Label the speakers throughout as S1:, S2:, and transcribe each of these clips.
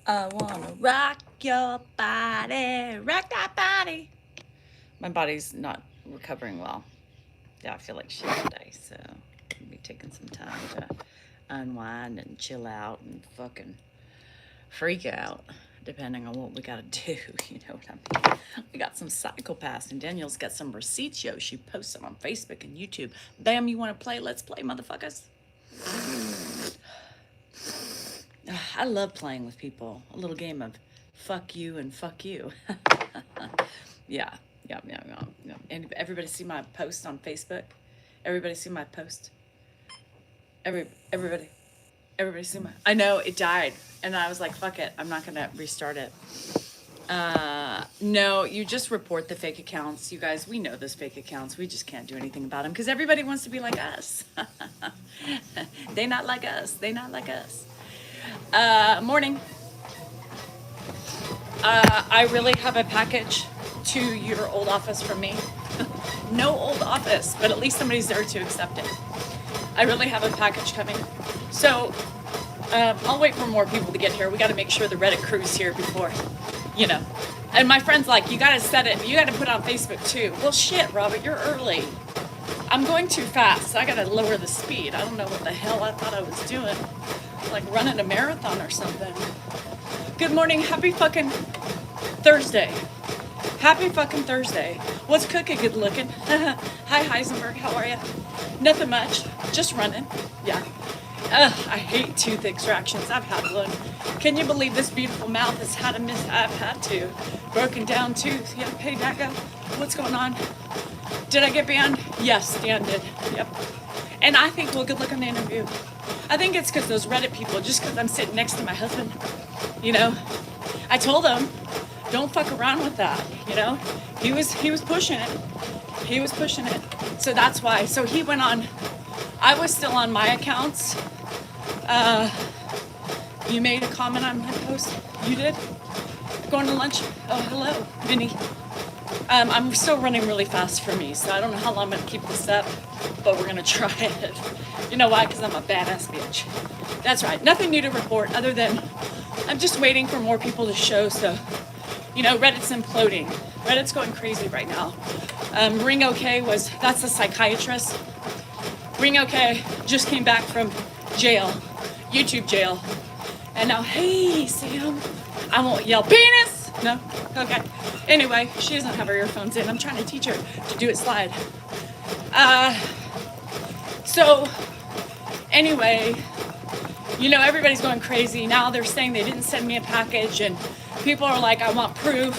S1: I wanna rock your body, rock that body. My body's not recovering well. Yeah, I feel like shit today, so I'll be taking some time to unwind and chill out and fucking freak out, depending on what we gotta do. You know what I mean? We got some psychopaths, and Danielle's got some receipts, yo. She posted on Facebook and YouTube. Bam, you wanna play? Let's play, motherfuckers. I love playing with people. A little game of fuck you and fuck you. Yeah, yeah. And everybody see my post on Facebook? Everybody see my post? Everybody. Everybody see my. I know it died, and I was like, "Fuck it, I'm not gonna restart it." No, you just report the fake accounts. You guys, we know those fake accounts. We just can't do anything about them because everybody wants to be like us. They not like us. They not like us. Morning. I really have a package to your old office from me. No old office, but at least somebody's there to accept it. I really have a package coming. So I'll wait for more people to get here. We got to make sure the Reddit crew's here before, you know. And my friend's like, you got to set it. You got to put it on Facebook too. Well, shit, Robert, you're early. I'm going too fast. I got to lower the speed. I don't know what the hell I thought I was doing. Like running a marathon or something. Good morning. Happy fucking Thursday. Happy fucking Thursday. What's cooking? Good looking. Hi, Heisenberg. How are you? Nothing much. Just running. Yeah. I hate tooth extractions. I've had one. Can you believe this beautiful mouth has had a mishap? I've had to. Broken down tooth. Yep. Hey, Dago. What's going on? Did I get banned? Yes, Dan did. Yep. And I think we'll good look on the interview. I think it's because those Reddit people, just because I'm sitting next to my husband, you know, I told them, don't fuck around with that, you know. He was pushing it. He was pushing it. So that's why. So he went on. I was still on my accounts. You made a comment on my post. You did? Going to lunch? Oh, hello, Vinny. I'm still running really fast for me, so I don't know how long I'm gonna keep this up, but we're gonna try it. You know why? Because I'm a badass bitch. That's right. Nothing new to report other than I'm just waiting for more people to show. So, you know, Reddit's imploding. Reddit's going crazy right now. Ring OK that's a psychiatrist. Ring OK just came back from jail, YouTube jail. And now, hey, Sam, I won't yell penis. No? Okay. Anyway, she doesn't have her earphones in. I'm trying to teach her to do it slide. So, anyway, you know, everybody's going crazy. Now they're saying they didn't send me a package, and people are like, I want proof.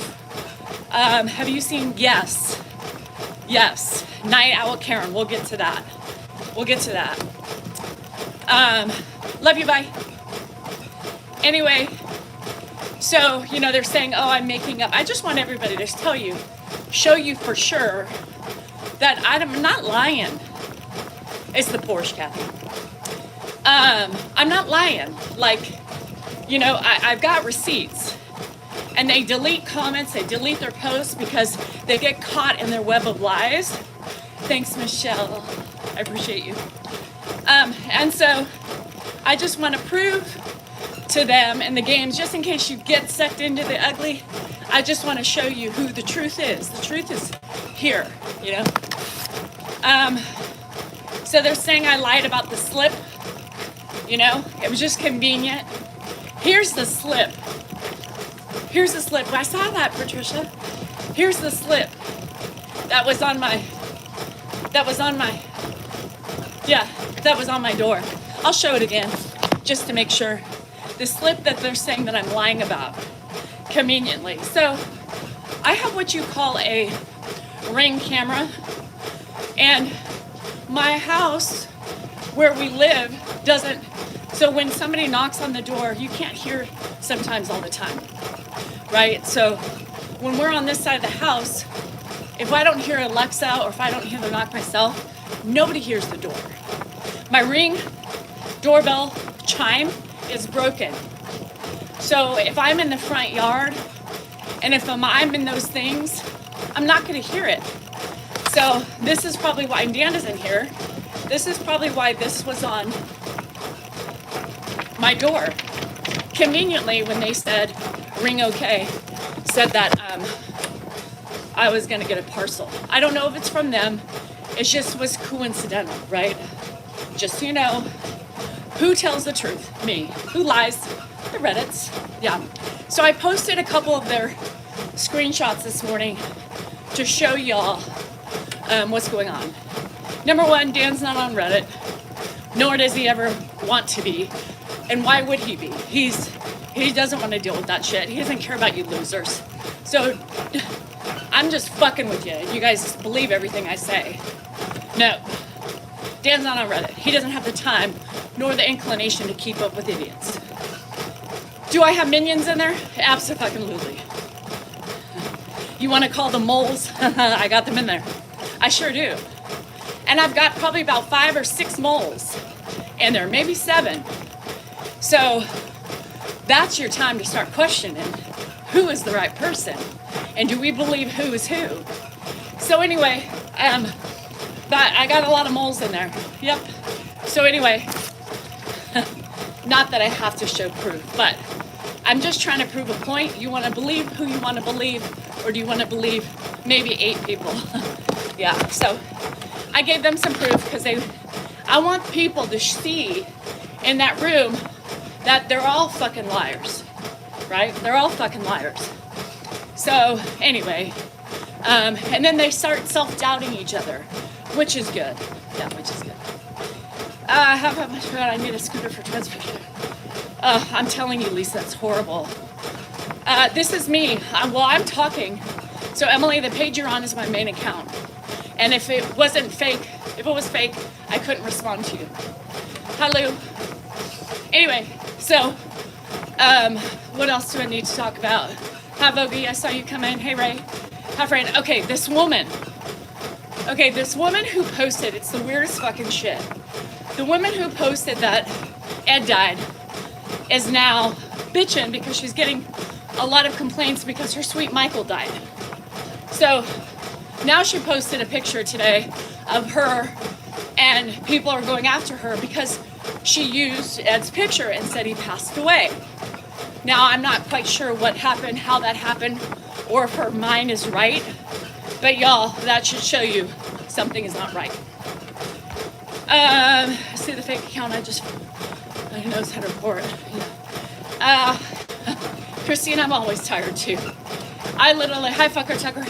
S1: Have you seen? Yes. Yes. Night Owl Karen. We'll get to that. We'll get to that. Love you. Bye. Anyway, so, you know, they're saying, oh, I'm making up. I just want everybody to tell you, show you for sure that I'm not lying. It's the Porsche, Kathy. I'm not lying. Like, you know, I've got receipts. And they delete comments, they delete their posts because they get caught in their web of lies. Thanks, Michelle. I appreciate you. And so I just want to prove to them in the games, just in case you get sucked into the ugly, I just want to show you who the truth is. The truth is here, you know. So they're saying I lied about the slip, you know. It was just convenient. Here's the slip. Here's the slip. I saw that, Patricia. Here's the slip. That was on my door. I'll show it again, just to make sure. The slip that they're saying that I'm lying about, conveniently. So I have what you call a Ring camera, and my house where we live doesn't, so when somebody knocks on the door, you can't hear sometimes all the time, right? So when we're on this side of the house, if I don't hear Alexa or if I don't hear the knock myself, nobody hears the door. My Ring doorbell chime is broken. So if I'm in the front yard and if I'm in those things, I'm not going to hear it. So this is probably why Dan isn't here. This is probably why this was on my door. conveniently, when they said ring okay, said that I was gonna get a parcel. I don't know if it's from them. It just was coincidental, right? Just so you know, who tells the truth? Me. Who lies? The Reddits. Yeah. So I posted a couple of their screenshots this morning to show y'all what's going on. Number one, Dan's not on Reddit, nor does he ever want to be. And why would he be? He doesn't want to deal with that shit. He doesn't care about you losers. So I'm just fucking with you. You guys believe everything I say. No. Dan's not on Reddit. He doesn't have the time nor the inclination to keep up with idiots. Do I have minions in there? Absolutely. You want to call them moles? I got them in there. I sure do. And I've got probably about 5 or 6 moles in there, maybe 7. So that's your time to start questioning who is the right person and do we believe who is who. So anyway, but I got a lot of moles in there. Yep. So anyway, not that I have to show proof, but I'm just trying to prove a point. You want to believe who you want to believe, or do you want to believe maybe 8 people? Yeah, so I gave them some proof because I want people to see in that room that they're all fucking liars, right? They're all fucking liars. So anyway, and then they start self-doubting each other, which is good. Yeah, which is good. How much would I need a scooter for transportation? I'm telling you, Lisa, it's horrible. This is me. I'm talking. So Emily, the page you're on is my main account. And if it wasn't fake, if it was fake, I couldn't respond to you. Hello. Anyway, so what else do I need to talk about? Hi, Vogie, I saw you come in. Hey, Ray. Hi, Fran. Okay, this woman who posted, it's the weirdest fucking shit. The woman who posted that Ed died is now bitching because she's getting a lot of complaints because her sweet Michael died. So now she posted a picture today of her and people are going after her because she used Ed's picture and said he passed away. Now I'm not quite sure what happened, how that happened, or if her mind is right, but y'all, that should show you something is not right. See the fake account, I knows how to report. Yeah. Christine, I'm always tired too. Hi fucker Tucker.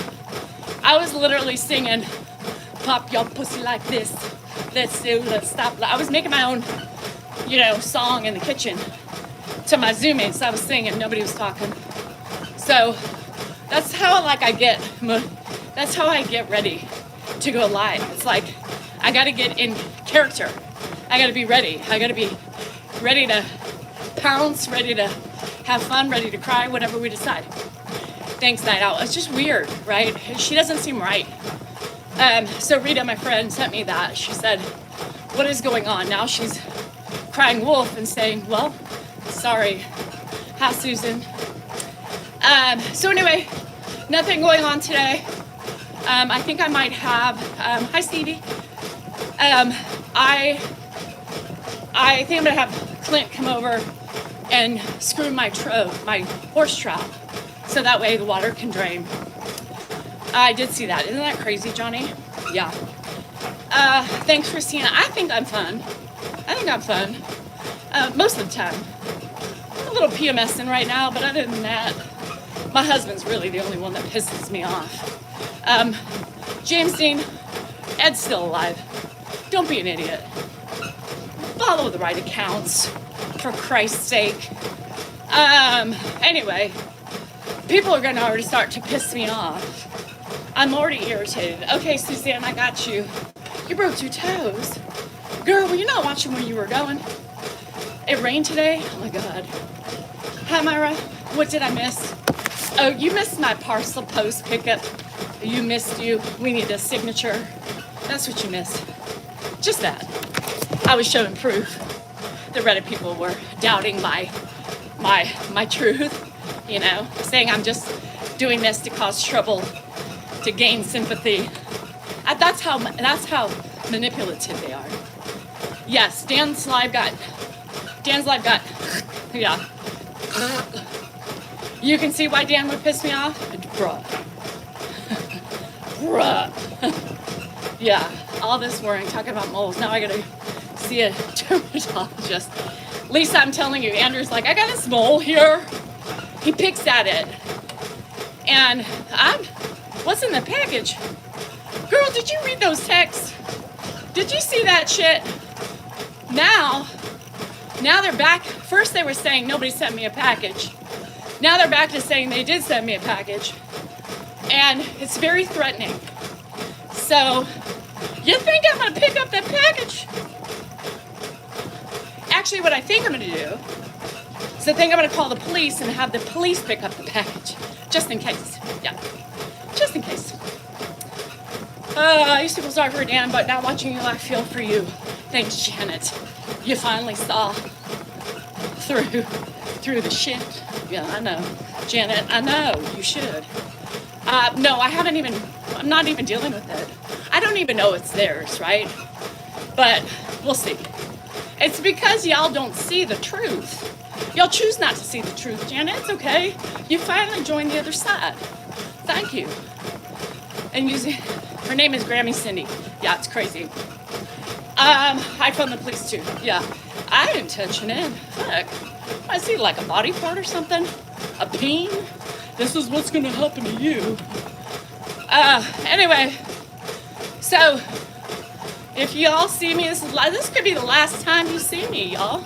S1: I was literally singing, pop your pussy like this. Let's stop. I was making my own, song in the kitchen to my Zoomies. I was singing, nobody was talking. So that's how I get ready to go live. It's like, I gotta get in character. I gotta be ready. I gotta be ready to pounce, ready to have fun, ready to cry, whatever we decide. Thanks, Night Owl. It's just weird, right? She doesn't seem right. So Rita, my friend, sent me that. She said, what is going on? Now she's crying wolf and saying, well, sorry. Hi, Susan. So anyway, nothing going on today. I think I might have, hi, Stevie. I think I'm gonna have Clint come over and screw my horse trap, so that way the water can drain. I did see that. Isn't that crazy, Johnny? Yeah. Thanks, Christina. I think I'm fun. Most of the time. I'm a little PMSing right now, but other than that, my husband's really the only one that pisses me off. James Dean, Ed's still alive. Don't be an idiot. Follow the right accounts, for Christ's sake. Anyway, people are gonna already start to piss me off. I'm already irritated. Okay, Suzanne, I got you. You broke 2 toes. Girl, were you not watching where you were going? It rained today? Oh my God. Hi, Myra. What did I miss? Oh, you missed my parcel post pickup. We need a signature. That's what you missed. Just that. I was showing proof. The Reddit people were doubting my truth, saying I'm just doing this to cause trouble, to gain sympathy. That's how manipulative they are. Yes, Dan's live got, yeah. You can see why Dan would piss me off? Bruh. Bruh. Yeah, all this worrying, talking about moles. Now I gotta see a dermatologist. Lisa, I'm telling you, Andrew's like, I got this mole here. He picks at it. And what's in the package? Girl, did you read those texts? Did you see that shit? Now they're back. First they were saying nobody sent me a package. Now they're back to saying they did send me a package. And it's very threatening. So, you think I'm gonna pick up that package? Actually, what I think I'm gonna do is I think I'm gonna call the police and have the police pick up the package. Just in case. Yeah. Just in case. I used to feel sorry for Dan, but now watching you, I feel for you. Thanks, Janet. You finally saw through the shit. Yeah, I know. Janet, I know. You should. No, I'm not even dealing with it. I don't even know it's theirs, right? But we'll see. It's because y'all don't see the truth. Y'all choose not to see the truth, Janet. It's okay. You finally joined the other side. Thank you. And her name is Grammy Cindy. Yeah, it's crazy. I phoned the police too. Yeah, I didn't touch it. Fuck. I see like a body part or something. A peen. This is what's gonna happen to you. Anyway, so if y'all see me, this could be the last time you see me, y'all.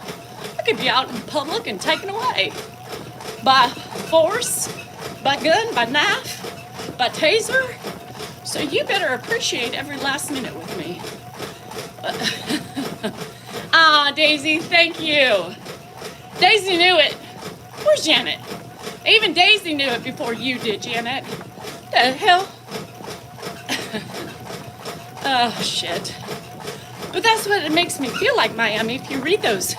S1: I could be out in public and taken away by force, by gun, by knife, by taser. So you better appreciate every last minute with me. Daisy, thank you. Daisy knew it. Where's Janet? Even Daisy knew it before you did, Janet. The hell? Oh, shit. But that's what it makes me feel like, Miami. If you read those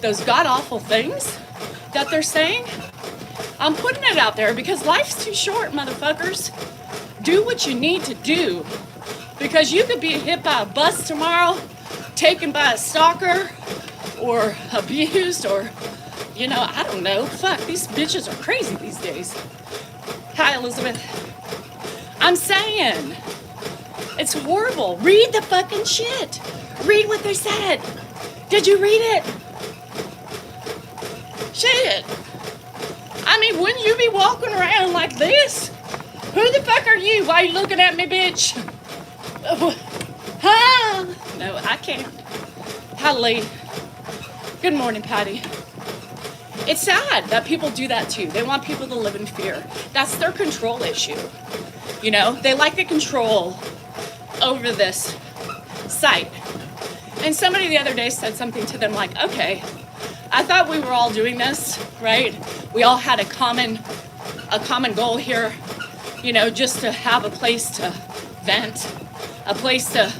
S1: god-awful things that they're saying, I'm putting it out there because life's too short, motherfuckers. Do what you need to do. Because you could be hit by a bus tomorrow, taken by a stalker, or abused, or, I don't know. Fuck, these bitches are crazy these days. Hi, Elizabeth. I'm saying, it's horrible. Read the fucking shit. Read what they said. Did you read it? Shit. I mean, wouldn't you be walking around like this? Who the fuck are you? Why are you looking at me, bitch? Huh? No, I can't. Hi, Lee. Good morning, Patty. It's sad that people do that too. They want people to live in fear. That's their control issue. They like the control over this site. And somebody the other day said something to them like, okay, I thought we were all doing this, right? We all had a common goal here, just to have a place to vent, a place to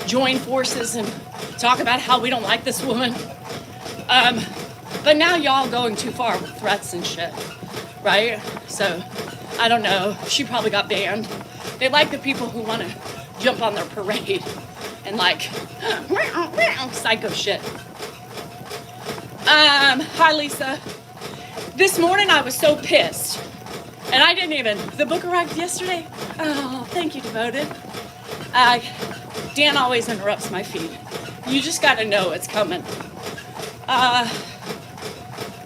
S1: join forces and talk about how we don't like this woman. But now y'all going too far with threats and shit, right? So, I don't know. She probably got banned. They like the people who want to jump on their parade and psycho shit. Hi, Lisa. This morning I was so pissed. And I didn't even, the book arrived yesterday. Oh, thank you, Devoted. Dan always interrupts my feed. You just gotta know it's coming.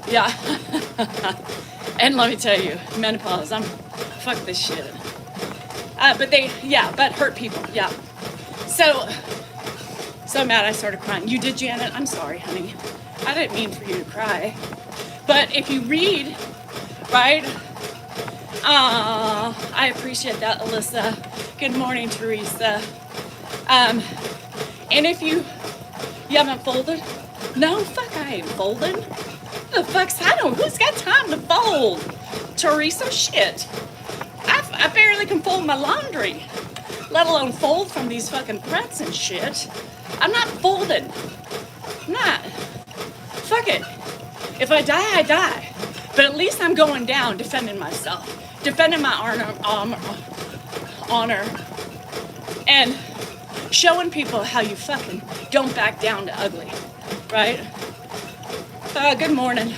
S1: Yeah. And let me tell you, menopause, fuck this shit. But hurt people, yeah. So mad I started crying. You did, Janet? I'm sorry, honey. I didn't mean for you to cry. But if you read, right? I appreciate that, Alyssa. Good morning, Teresa. And if you haven't folded, no, fuck, I ain't folding. The fuck's, who's got time to fold? Teresa, shit. I barely can fold my laundry, let alone fold from these fucking threats and shit. I'm not folding. I'm not. Fuck it. If I die, I die. But at least I'm going down defending myself, defending my honor, and showing people how you fucking don't back down to ugly, right? Good morning.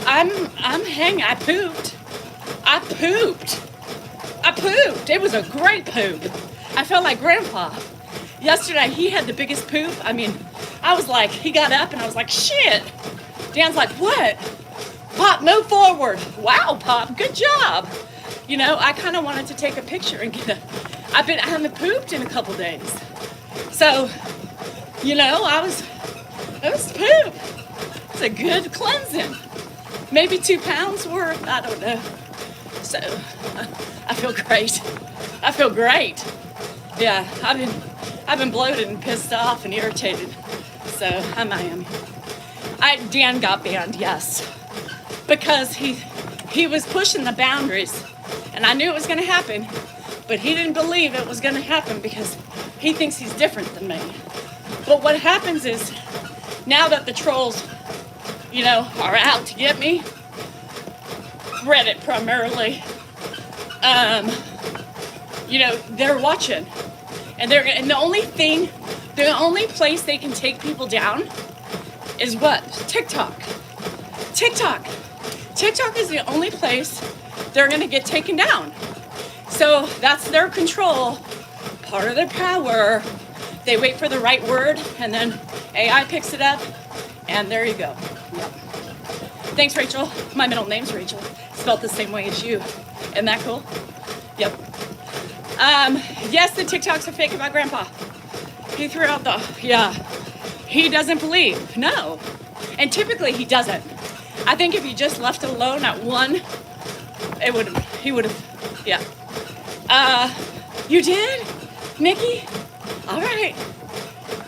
S1: I'm hanging. I pooped. I pooped. I pooped. It was a great poop. I felt like Grandpa. Yesterday, he had the biggest poop. I mean, I was like, he got up and I was like, shit. Dan's like, what? Pop, move forward. Wow, Pop, good job. You know, I kind of wanted to take a picture and get I haven't pooped in a couple days. So, you know, it was poop. It's a good cleansing. Maybe 2 pounds worth, I don't know. So, I feel great. I feel great. Yeah, I've been bloated and pissed off and irritated. So, I'm Miami. Dan got banned, yes. Because he was pushing the boundaries. And I knew it was going to happen. But he didn't believe it was going to happen because he thinks he's different than me. But what happens is, now that the trolls, you know, are out to get me, Reddit primarily, you know, they're watching. And the only place they can take people down is what? TikTok. TikTok is the only place they're gonna get taken down. So that's their control, part of their power. They wait for the right word and then AI picks it up and there you go. Yep. Thanks, Rachel. My middle name's Rachel. Spelled the same way as you. Isn't that cool? Yep. Yes, the TikToks are fake about Grandpa. He threw out he doesn't believe. No. And typically he doesn't. I think if he just left it alone at one, he would have, yeah. You did? Nikki? All right.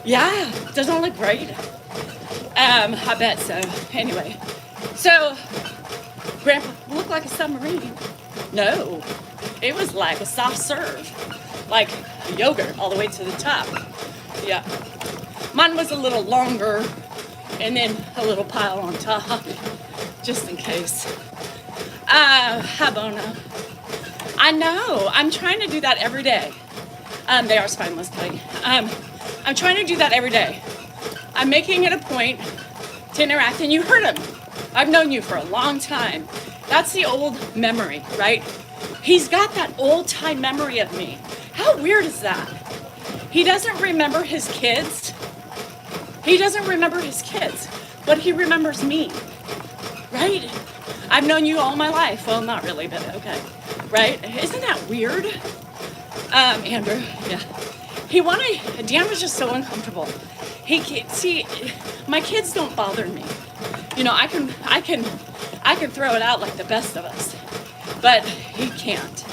S1: Yeah, doesn't look great. I bet so. Anyway, so Grandpa looked like a submarine. No, it was like a soft serve, like yogurt all the way to the top. Yeah. Mine was a little longer and then a little pile on top, just in case. Habono. I know. I'm trying to do that every day. They are spineless, Patty. I'm trying to do that every day. I'm making it a point to interact, and you heard him. I've known you for a long time. That's the old memory, right? He's got that old-time memory of me. How weird is that? He doesn't remember his kids. He doesn't remember his kids, but he remembers me, right? I've known you all my life. Well, not really, but okay, right? Isn't that weird? Andrew, yeah. Dan was just so uncomfortable. See, my kids don't bother me. You know, I can throw it out like the best of us, but he can't.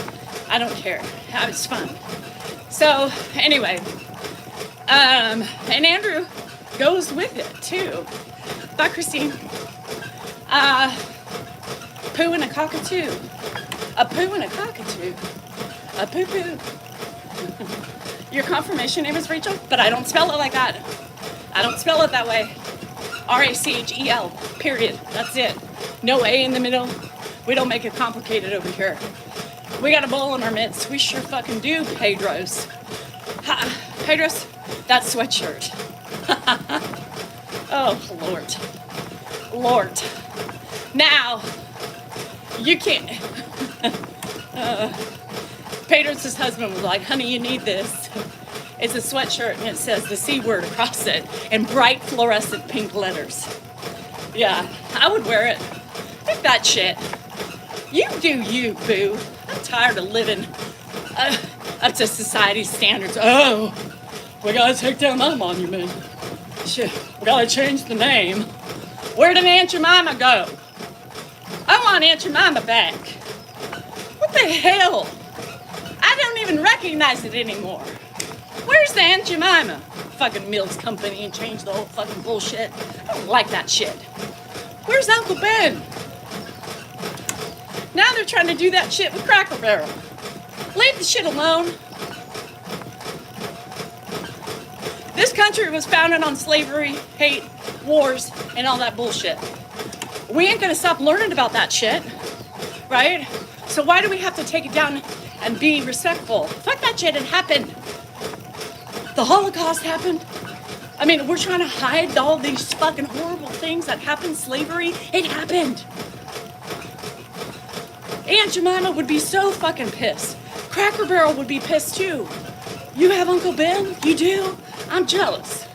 S1: I don't care. It's fun. So anyway, and Andrew goes with it too. Bye, Christine. Poo and a cockatoo. A poo and a cockatoo. A poo poo. Your confirmation name is Rachel, but I don't spell it like that. I don't spell it that way. R-A-C-H-E-L, period. That's it. No A in the middle. We don't make it complicated over here. We got a bowl in our midst. We sure fucking do, Pedros. Pedros, that sweatshirt. Oh, Lord. Now, you can't. Pedros' husband was like, honey, you need this. It's a sweatshirt and it says the C word across it in bright fluorescent pink letters. Yeah, I would wear it. Take that shit. You do you, boo. I'm tired of living up to society's standards. Oh, we gotta take down that monument. Shit, we gotta change the name. Where did Aunt Jemima go? I want Aunt Jemima back. What the hell? I don't even recognize it anymore. Where's the Aunt Jemima? Fucking Mills Company and change the whole fucking bullshit. I don't like that shit. Where's Uncle Ben? Now they're trying to do that shit with Cracker Barrel. Leave the shit alone. This country was founded on slavery, hate, wars, and all that bullshit. We ain't gonna stop learning about that shit, right? So why do we have to take it down and be respectful? Fuck that shit, it happened. The Holocaust happened. I mean, we're trying to hide all these fucking horrible things that happened, slavery, it happened. Aunt Jemima would be so fucking pissed. Cracker Barrel would be pissed too. You have Uncle Ben? You do? I'm jealous.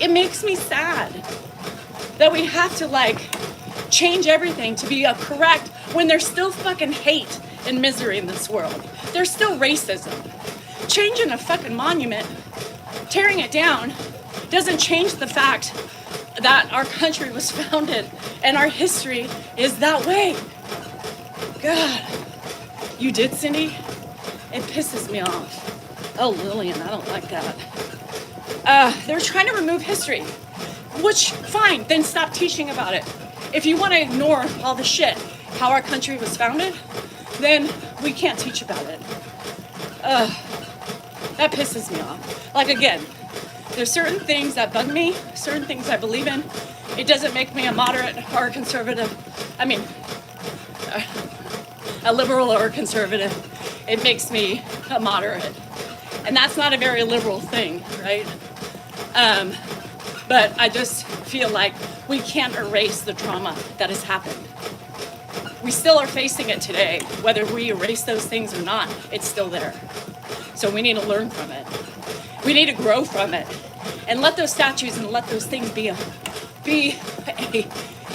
S1: It makes me sad that we have to like change everything to be correct when there's still fucking hate and misery in this world. There's still racism. Changing a fucking monument, tearing it down, doesn't change the fact that our country was founded and our history is that way. God. You did, Cindy? It pisses me off. Oh, Lillian, I don't like that. They're trying to remove history, which, fine, then stop teaching about it. If you want to ignore all the shit, how our country was founded, then we can't teach about it. That pisses me off. Like, again, there's certain things that bug me, certain things I believe in. It doesn't make me a moderate or a conservative. I mean, a liberal or a conservative. It makes me a moderate. And that's not a very liberal thing, right? But I just feel like we can't erase the trauma that has happened. We still are facing it today. Whether we erase those things or not, it's still there. So we need to learn from it. We need to grow from it. And let those statues and let those things be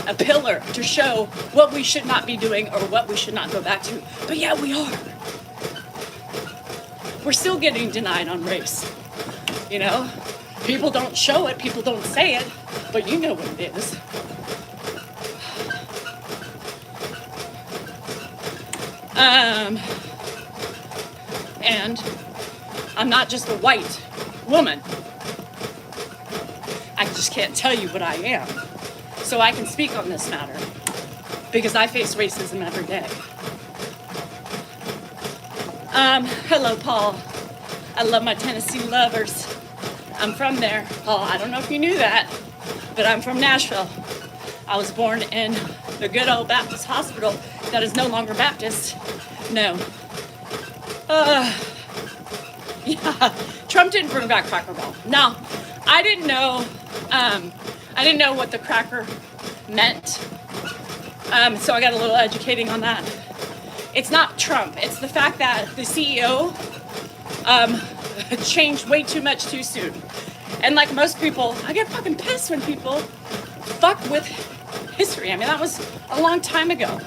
S1: a pillar to show what we should not be doing or what we should not go back to. But yeah, we are. We're still getting denied on race. You know? People don't show it, people don't say it, but you know what it is. And I'm not just a white woman. I just can't tell you what I am. So I can speak on this matter because I face racism every day. Hello, Paul. I love my Tennessee lovers. I'm from there. Paul, I don't know if you knew that, but I'm from Nashville. I was born in the good old Baptist hospital that is no longer Baptist. No. Yeah, Trump didn't bring back Cracker Barrel. No, I didn't know what the cracker meant. So I got a little educating on that. It's not Trump. It's the fact that the CEO changed way too much too soon. And like most people, I get fucking pissed when people fuck with history. I mean, that was a long time ago.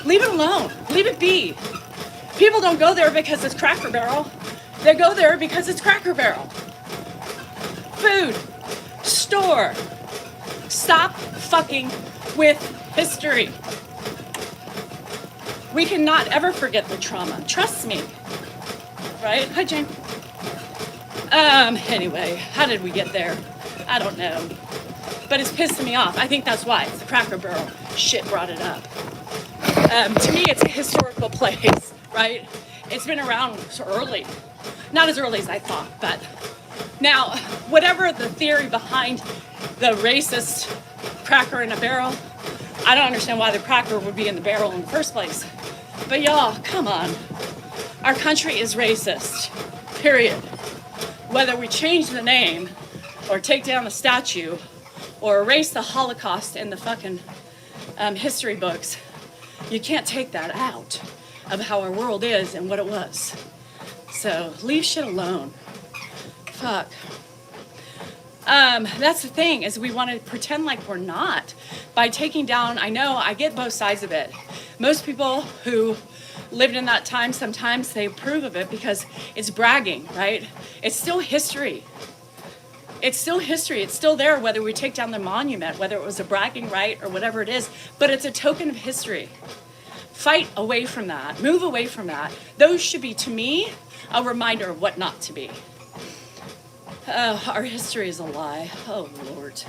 S1: Leave it alone. Leave it be. People don't go there because it's Cracker Barrel. They go there because it's Cracker Barrel. Food. Store. Stop fucking with history. We cannot ever forget the trauma. Trust me. Right? Hi, Jane. Anyway, how did we get there? I don't know. But it's pissing me off. I think that's why. It's the Cracker Barrel. Shit brought it up. To me, it's a historical place, right? It's been around so early. Not as early as I thought, but now, whatever the theory behind the racist cracker in a barrel, I don't understand why the cracker would be in the barrel in the first place. But y'all, come on. Our country is racist, period. Whether we change the name or take down the statue or erase the Holocaust in the fucking history books, you can't take that out of how our world is and what it was. So leave shit alone. Fuck. That's the thing, is we want to pretend like we're not. By taking down, I know, I get both sides of it. Most people who lived in that time, sometimes they approve of it because it's bragging, right? It's still history. It's still history. It's still there, whether we take down the monument, whether it was a bragging right or whatever it is, but it's a token of history. Fight away from that. Move away from that. Those should be, to me, a reminder of what not to be. Our history is a lie. Oh, Lord.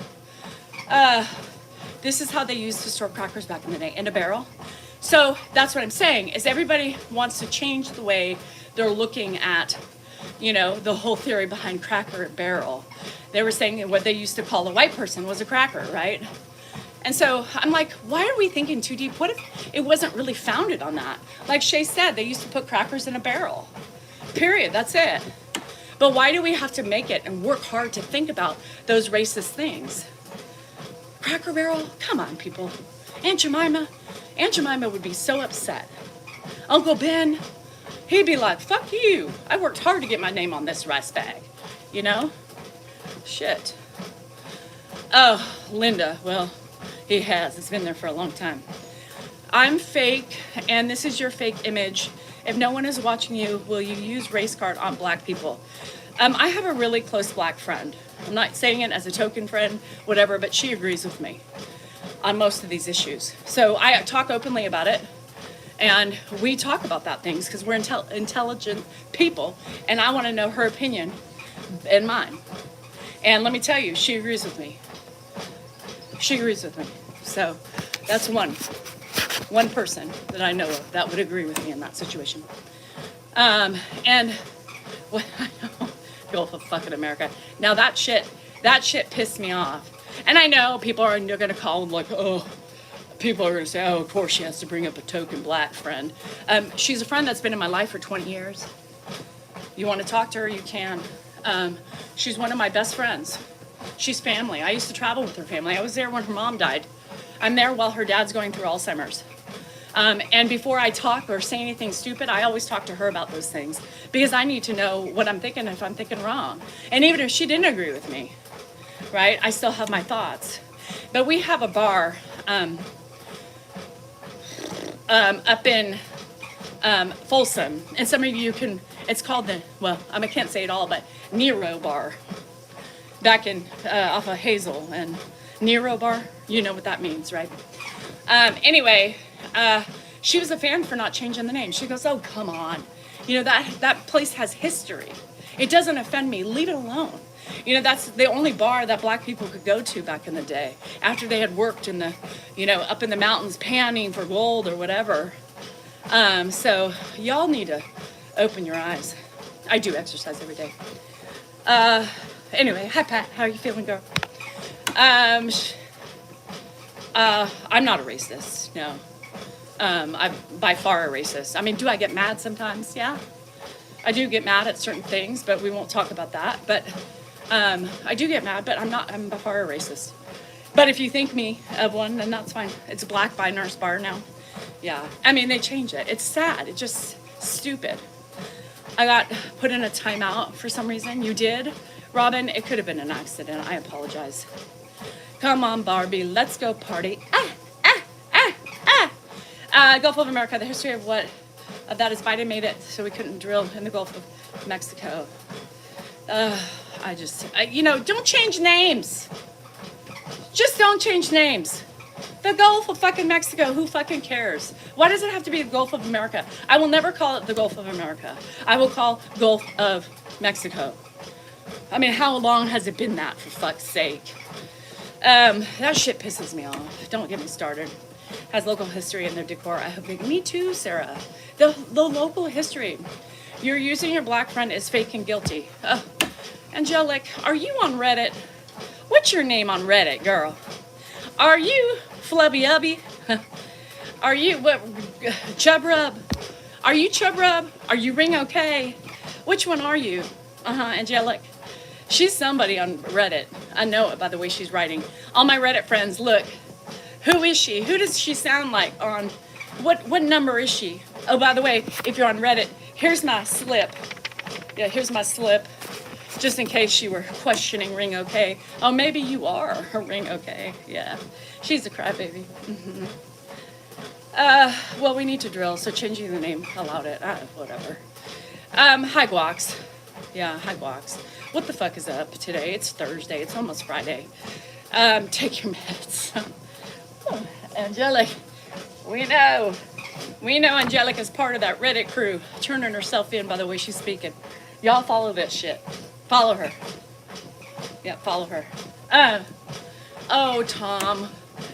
S1: This is how they used to store crackers back in the day, in a barrel. So that's what I'm saying, is everybody wants to change the way they're looking at, you know, the whole theory behind cracker barrel. They were saying what they used to call a white person was a cracker, right? And so I'm like, why are we thinking too deep? What if it wasn't really founded on that? Like Shay said, they used to put crackers in a barrel. Period, that's it. But why do we have to make it and work hard to think about those racist things? Cracker Barrel? Come on, people. Aunt Jemima would be so upset. Uncle Ben, he'd be like, fuck you. I worked hard to get my name on this rice bag. You know? Shit. Oh, Linda, well, he has. It's been there for a long time. I'm fake, and this is your fake image. If no one is watching you, will you use race card on black people? I have a really close black friend. I'm not saying it as a token friend, whatever, but she agrees with me on most of these issues. So I talk openly about it, and we talk about that things because we're intelligent people, and I want to know her opinion and mine. And let me tell you, she agrees with me. She agrees with me. So that's one person that I know of that would agree with me in that situation. And what I know, Gulf of fucking America. Now that shit pissed me off. And I know people are going to call them like, oh, people are going to say, oh, of course she has to bring up a token black friend. She's a friend that's been in my life for 20 years. You want to talk to her, you can. She's one of my best friends. She's family. I used to travel with her family. I was there when her mom died. I'm there while her dad's going through Alzheimer's. And before I talk or say anything stupid, I always talk to her about those things because I need to know what I'm thinking if I'm thinking wrong. And even if she didn't agree with me, right, I still have my thoughts. But we have a bar up in Folsom, and some of you can, it's called the, well, I can't say it all, but Nero Bar, back in, off of Hazel and Nero Bar, you know what that means, right? Anyway, she was a fan for not changing the name. She goes, oh, come on. You know, that place has history. It doesn't offend me. Leave it alone. You know, that's the only bar that black people could go to back in the day after they had worked in the, you know, up in the mountains panning for gold or whatever. So y'all need to open your eyes. I do exercise every day. Anyway, hi Pat, how are you feeling, girl? I'm not a racist, no. I'm by far a racist. I mean, do I get mad sometimes? Yeah. I do get mad at certain things, but we won't talk about that. But I do get mad, but I'm by far a racist. But if you think me of one, then that's fine. It's Black by Nurse Bar now. Yeah. I mean, they change it. It's sad. It's just stupid. I got put in a timeout for some reason. You did? Robin, it could have been an accident. I apologize. Come on, Barbie. Let's go party. Gulf of America, the history of what of that is Biden made it so we couldn't drill in the Gulf of Mexico. You know, don't change names. Just don't change names. The Gulf of fucking Mexico, who fucking cares? Why does it have to be the Gulf of America? I will never call it the Gulf of America. I will call Gulf of Mexico. I mean, how long has it been that, for fuck's sake? That shit pisses me off. Don't get me started. Has local history in their decor. I hope me too, Sarah. The local history. You're using your black friend as fake and guilty. Angelic, are you on Reddit? What's your name on Reddit, girl? Are you Flubby Ubby? Are you Chub Rub? Are you Chub Rub? Are you Ring Okay? Which one are you? Angelic. She's somebody on Reddit. I know it by the way she's writing. All my Reddit friends, look. Who is she? Who does she sound like on, what number is she? Oh, by the way, if you're on Reddit, here's my slip. Yeah, here's my slip. Just in case you were questioning Ring Okay. Oh, maybe you are a Ring Okay. Yeah, she's a crybaby. Mm-hmm. Well, we need to drill, so changing the name allowed it. Whatever. Hi, Guax. Yeah, hi, Guax. What the fuck is up today? It's Thursday. It's almost Friday. Take your meds. Angelic, we know Angelic is part of that Reddit crew, turning herself in by the way she's speaking. Y'all follow this shit. Follow her. Yeah, follow her. Oh, Tom,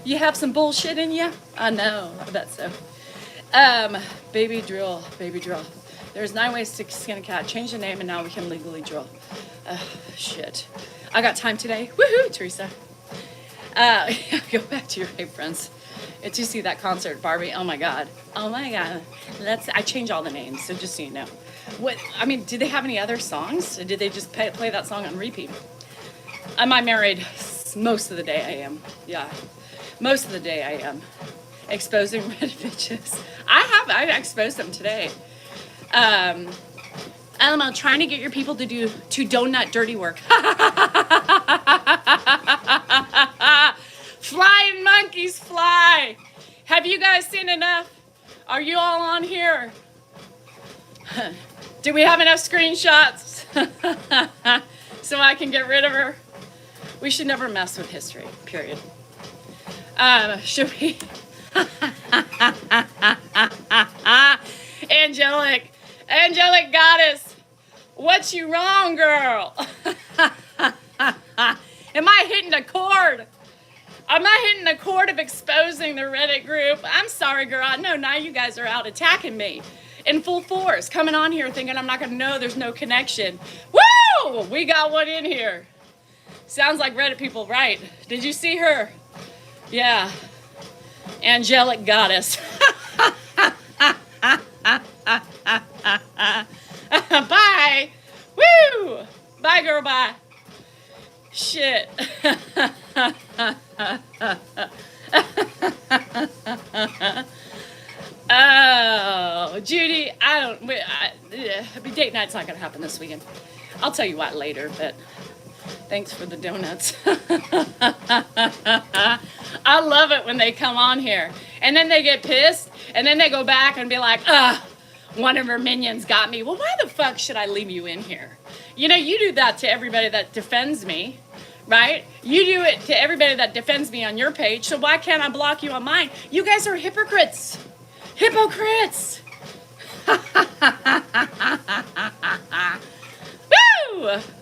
S1: you have some bullshit in you? I know, I bet so. Baby drill. There's 9 ways to skin a cat. Change the name and now we can legally drill. Shit. I got time today. Woohoo, Teresa. Go back to your hey friends. Did you see that concert, Barbie? Oh my god. I change all the names, so just so you know. Did they have any other songs? Or did they just play that song on repeat? Am I married? Most of the day I am, yeah. Most of the day I am exposing Reddit bitches. I exposed them today. LML, trying to get your people to donut dirty work. Flying monkeys fly. Have you guys seen enough? Are you all on here? Do we have enough screenshots so I can get rid of her? We should never mess with history, period. Should we? Angelic goddess, what you wrong, girl? Am I hitting a chord? Am I hitting a chord of exposing the Reddit group? I'm sorry, girl. No, now you guys are out attacking me in full force, coming on here thinking I'm not gonna know there's no connection. Woo! We got one in here. Sounds like Reddit people, right? Did you see her? Yeah. Angelic goddess. Bye. Woo! Bye, girl, bye. Shit. Oh, Judy, date night's not gonna happen this weekend. I'll tell you what later, but thanks for the donuts. I love it when they come on here and then they get pissed and then they go back and be like, one of her minions got me. Well, why the fuck should I leave you in here? You know, you do that to everybody that defends me, right? You do it to everybody that defends me on your page, so why can't I block you on mine? You guys are hypocrites. Hypocrites. Woo!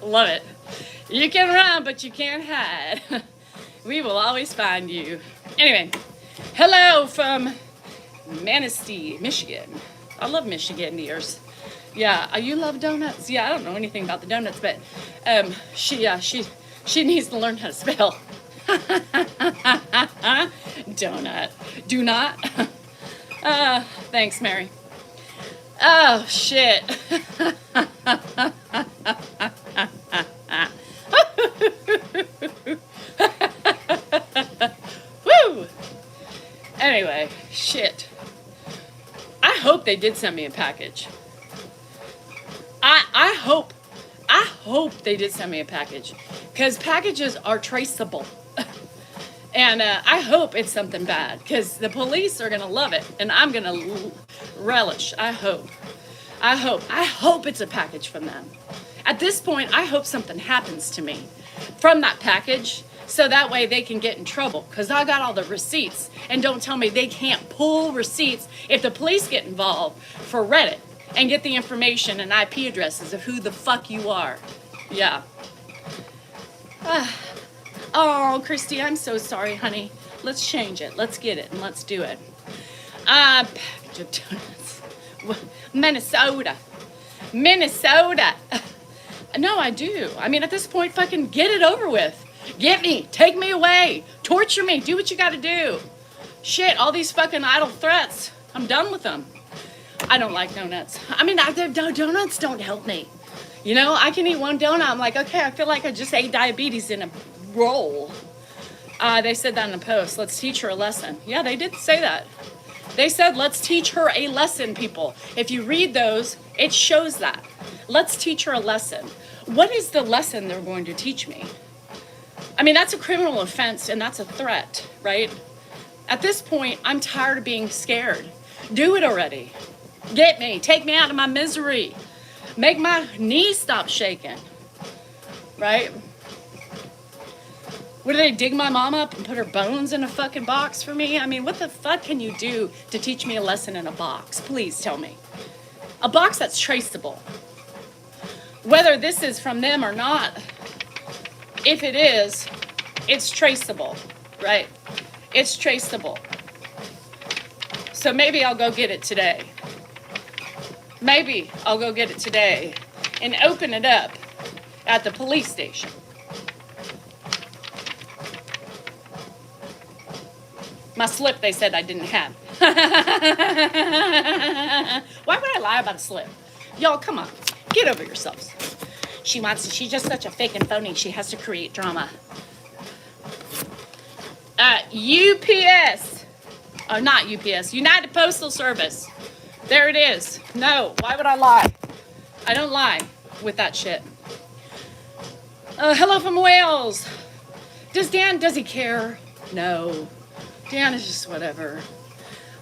S1: Love it. You can run, but you can't hide. We will always find you. Anyway, hello from Manistee, Michigan. I love Michiganeers. Yeah, you love donuts? Yeah, I don't know anything about the donuts, but she needs to learn how to spell. Donut. Do not. Thanks, Mary. Oh, shit. Woo! Anyway, shit. I hope they did send me a package. I hope they did send me a package, because packages are traceable. And I hope it's something bad, because the police are going to love it, and I'm going to relish. I hope it's a package from them. At this point, I hope something happens to me from that package, so that way they can get in trouble, because I got all the receipts. And don't tell me they can't pull receipts if the police get involved for Reddit and get the information and IP addresses of who the fuck you are. Yeah. Oh, Christy, I'm so sorry, honey. Let's change it. Let's get it and let's do it. Package of donuts. Minnesota. No, I do. I mean, at this point, fucking get it over with. Get me. Take me away. Torture me. Do what you gotta do. Shit, all these fucking idle threats. I'm done with them. I don't like donuts. I mean, donuts don't help me. You know, I can eat one donut. I'm like, okay, I feel like I just ate diabetes in a roll. They said that in the post. Let's teach her a lesson. Yeah, they did say that. They said, let's teach her a lesson, people. If you read those, it shows that. Let's teach her a lesson. What is the lesson they're going to teach me? I mean, that's a criminal offense and that's a threat, right? At this point, I'm tired of being scared. Do it already. Get me. Take me out of my misery. Make my knees stop shaking. Right? What, do they dig my mom up and put her bones in a fucking box for me? I mean, what the fuck can you do to teach me a lesson in a box? Please tell me. A box that's traceable. Whether this is from them or not, if it is, it's traceable, right? It's traceable. So maybe I'll go get it today. Maybe I'll go get it today and open it up at the police station. My slip, they said I didn't have. Why would I lie about a slip? Y'all, come on. Get over yourselves. She's just such a fake and phony. She has to create drama. UPS. Oh, not UPS. United Postal Service. There it is. No, why would I lie? I don't lie with that shit. Hello from Wales. Does he care? No. Dan is just whatever.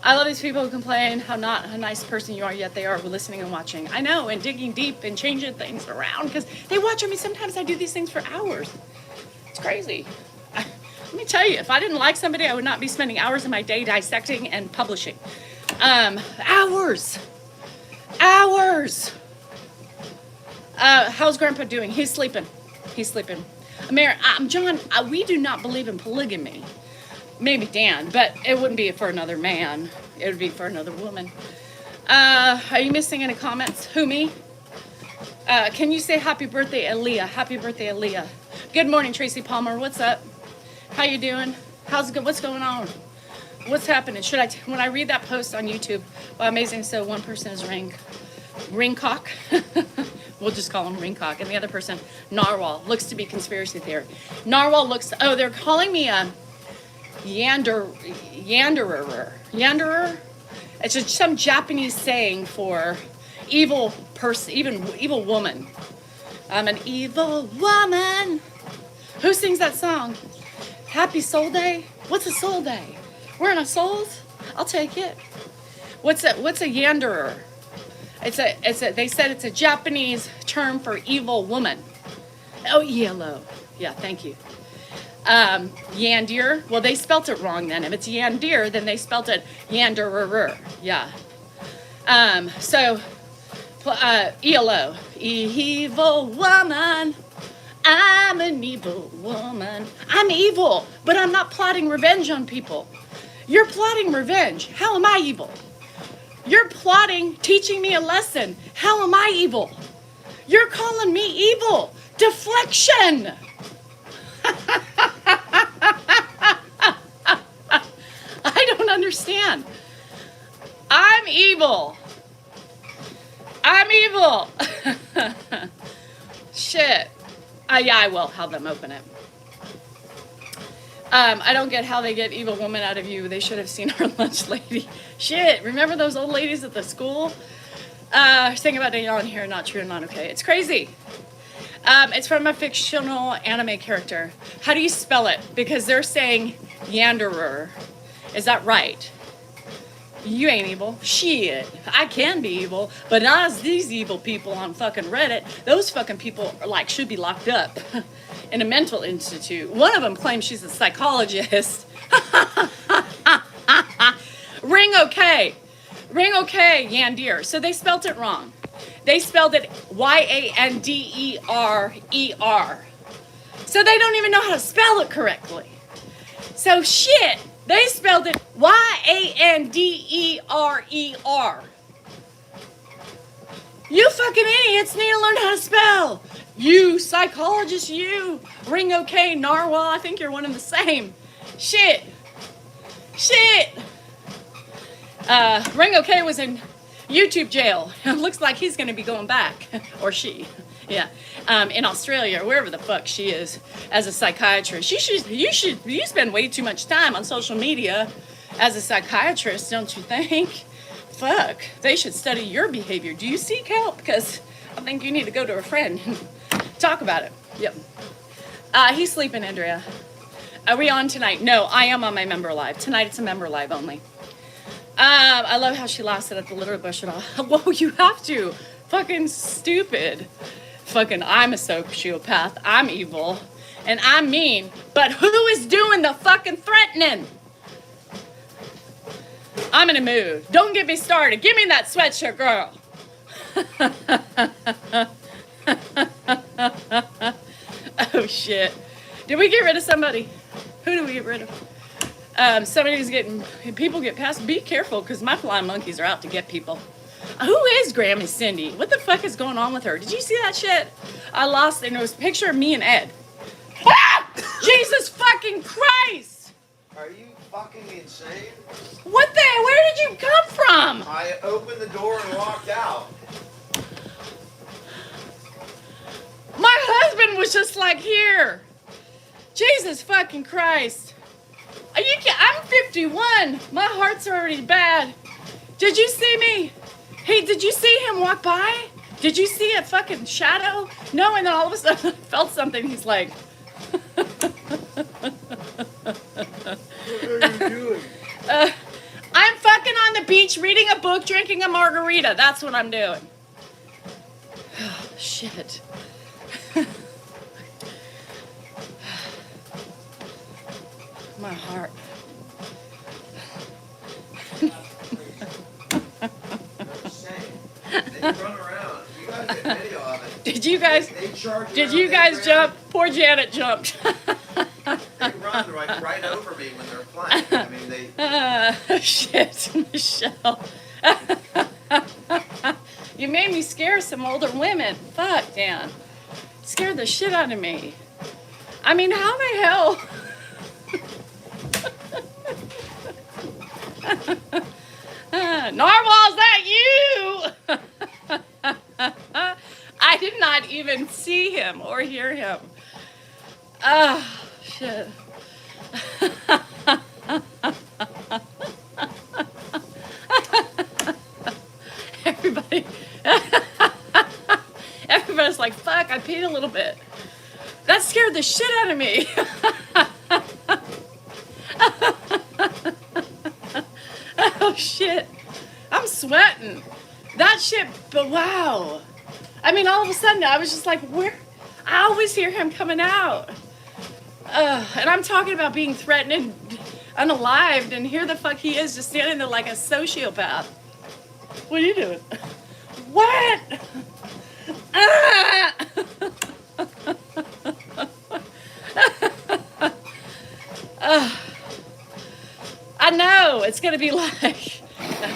S1: I love these people who complain how not a nice person you are, yet they are listening and watching. I know, and digging deep and changing things around because they watch me. Sometimes I do these things for hours. It's crazy. Let me tell you, if I didn't like somebody, I would not be spending hours of my day dissecting and publishing. Hours. How's Grandpa doing? He's sleeping. John, we do not believe in polygamy. Maybe Dan, but it wouldn't be for another man. It would be for another woman. Are you missing any comments? Who, me? Can you say happy birthday, Aaliyah? Happy birthday, Aaliyah. Good morning, Tracy Palmer. What's up? How you doing? What's going on? What's happening? When I read that post on YouTube, well, amazing, so one person is Ringcock. We'll just call him Ringcock. And the other person, Narwhal, looks to be conspiracy theory. Narwhal looks, they're calling me a Yanderer. It's just some Japanese saying for evil person, even evil woman. I'm an evil woman. Who sings that song? Happy Soul Day? What's a soul day? We're in a souls? I'll take it. What's a Yanderer? They said it's a Japanese term for evil woman. Oh, yellow. Yeah, thank you. Yandir. Well, they spelt it wrong then. If it's Yandir, then they spelt it Yanderer. Yeah. ELO. Evil woman. I'm an evil woman. I'm evil, but I'm not plotting revenge on people. You're plotting revenge. How am I evil? You're plotting, teaching me a lesson. How am I evil? You're calling me evil. Deflection. I don't understand. I'm evil. Shit. Yeah, I will have them open it. I don't get how they get evil woman out of you. They should have seen our lunch lady. Shit, remember those old ladies at the school? Saying about Danielle in here, not true, not okay. It's crazy. It's from a fictional anime character. How do you spell it? Because they're saying Yanderer. Is that right? You ain't evil. Shit. I can be evil, but not as these evil people on fucking Reddit. Those fucking people should be locked up in a mental institute. One of them claims she's a psychologist. Ring okay, Yandir. So they spelt it wrong. They spelled it Yanderer. So they don't even know how to spell it correctly. So shit, they spelled it Yanderer. You fucking idiots need to learn how to spell. You psychologist, you. Ring okay, Narwhal, I think you're one and the same. Shit. Ring okay was in YouTube jail. It looks like he's going to be going back, or she, yeah, in Australia or wherever the fuck she is as a psychiatrist. You spend way too much time on social media as a psychiatrist, don't you think? Fuck, they should study your behavior. Do you seek help? Because I think you need to go to a friend and talk about it. Yep. He's sleeping, Andrea. Are we on tonight? No, I am on my member live. Tonight it's a member live only. I love how she lasted at the litter bush and all. Whoa, you have to. Fucking stupid. Fucking, I'm a sociopath. I'm evil. And I'm mean. But who is doing the fucking threatening? I'm in a mood. Don't get me started. Give me that sweatshirt, girl. Oh, shit. Did we get rid of somebody? Who did we get rid of? People get past. Be careful, because my flying monkeys are out to get people. Who is Grammy Cindy? What the fuck is going on with her? Did you see that shit? I lost it, and it was a picture of me and Ed. Ah! Jesus fucking Christ!
S2: Are you fucking insane?
S1: What the? Where did you come from?
S2: I opened the door and walked out.
S1: My husband was just like here. Jesus fucking Christ. I'm 51. My heart's already bad. Did you see me? Hey, did you see him walk by? Did you see a fucking shadow? No, and then all of a sudden I felt something. He's like,
S2: What are you doing?
S1: I'm fucking on the beach reading a book, drinking a margarita. That's what I'm doing. Oh, shit. My heart.
S2: I'm saying. They run around. You guys get video of it.
S1: Did you guys?
S2: They charge
S1: Did
S2: around,
S1: you
S2: they
S1: guys
S2: grab-
S1: jump? Poor Janet jumped.
S2: They run right over me when they're playing. I mean, they.
S1: Shit, Michelle. You made me scare some older women. Fuck, Dan. Scared the shit out of me. I mean, how the hell? Narwhal, is that you? I did not even see him or hear him. Oh, shit. Everybody, everybody's like, fuck, I peed a little bit. That scared the shit out of me. Oh, shit. I'm sweating. That shit, but wow. I mean, all of a sudden, I was just like, where? I always hear him coming out. And I'm talking about being threatened and unalived, and here the fuck he is just standing there like a sociopath. What are you doing? What? Ah! I know, it's gonna be like,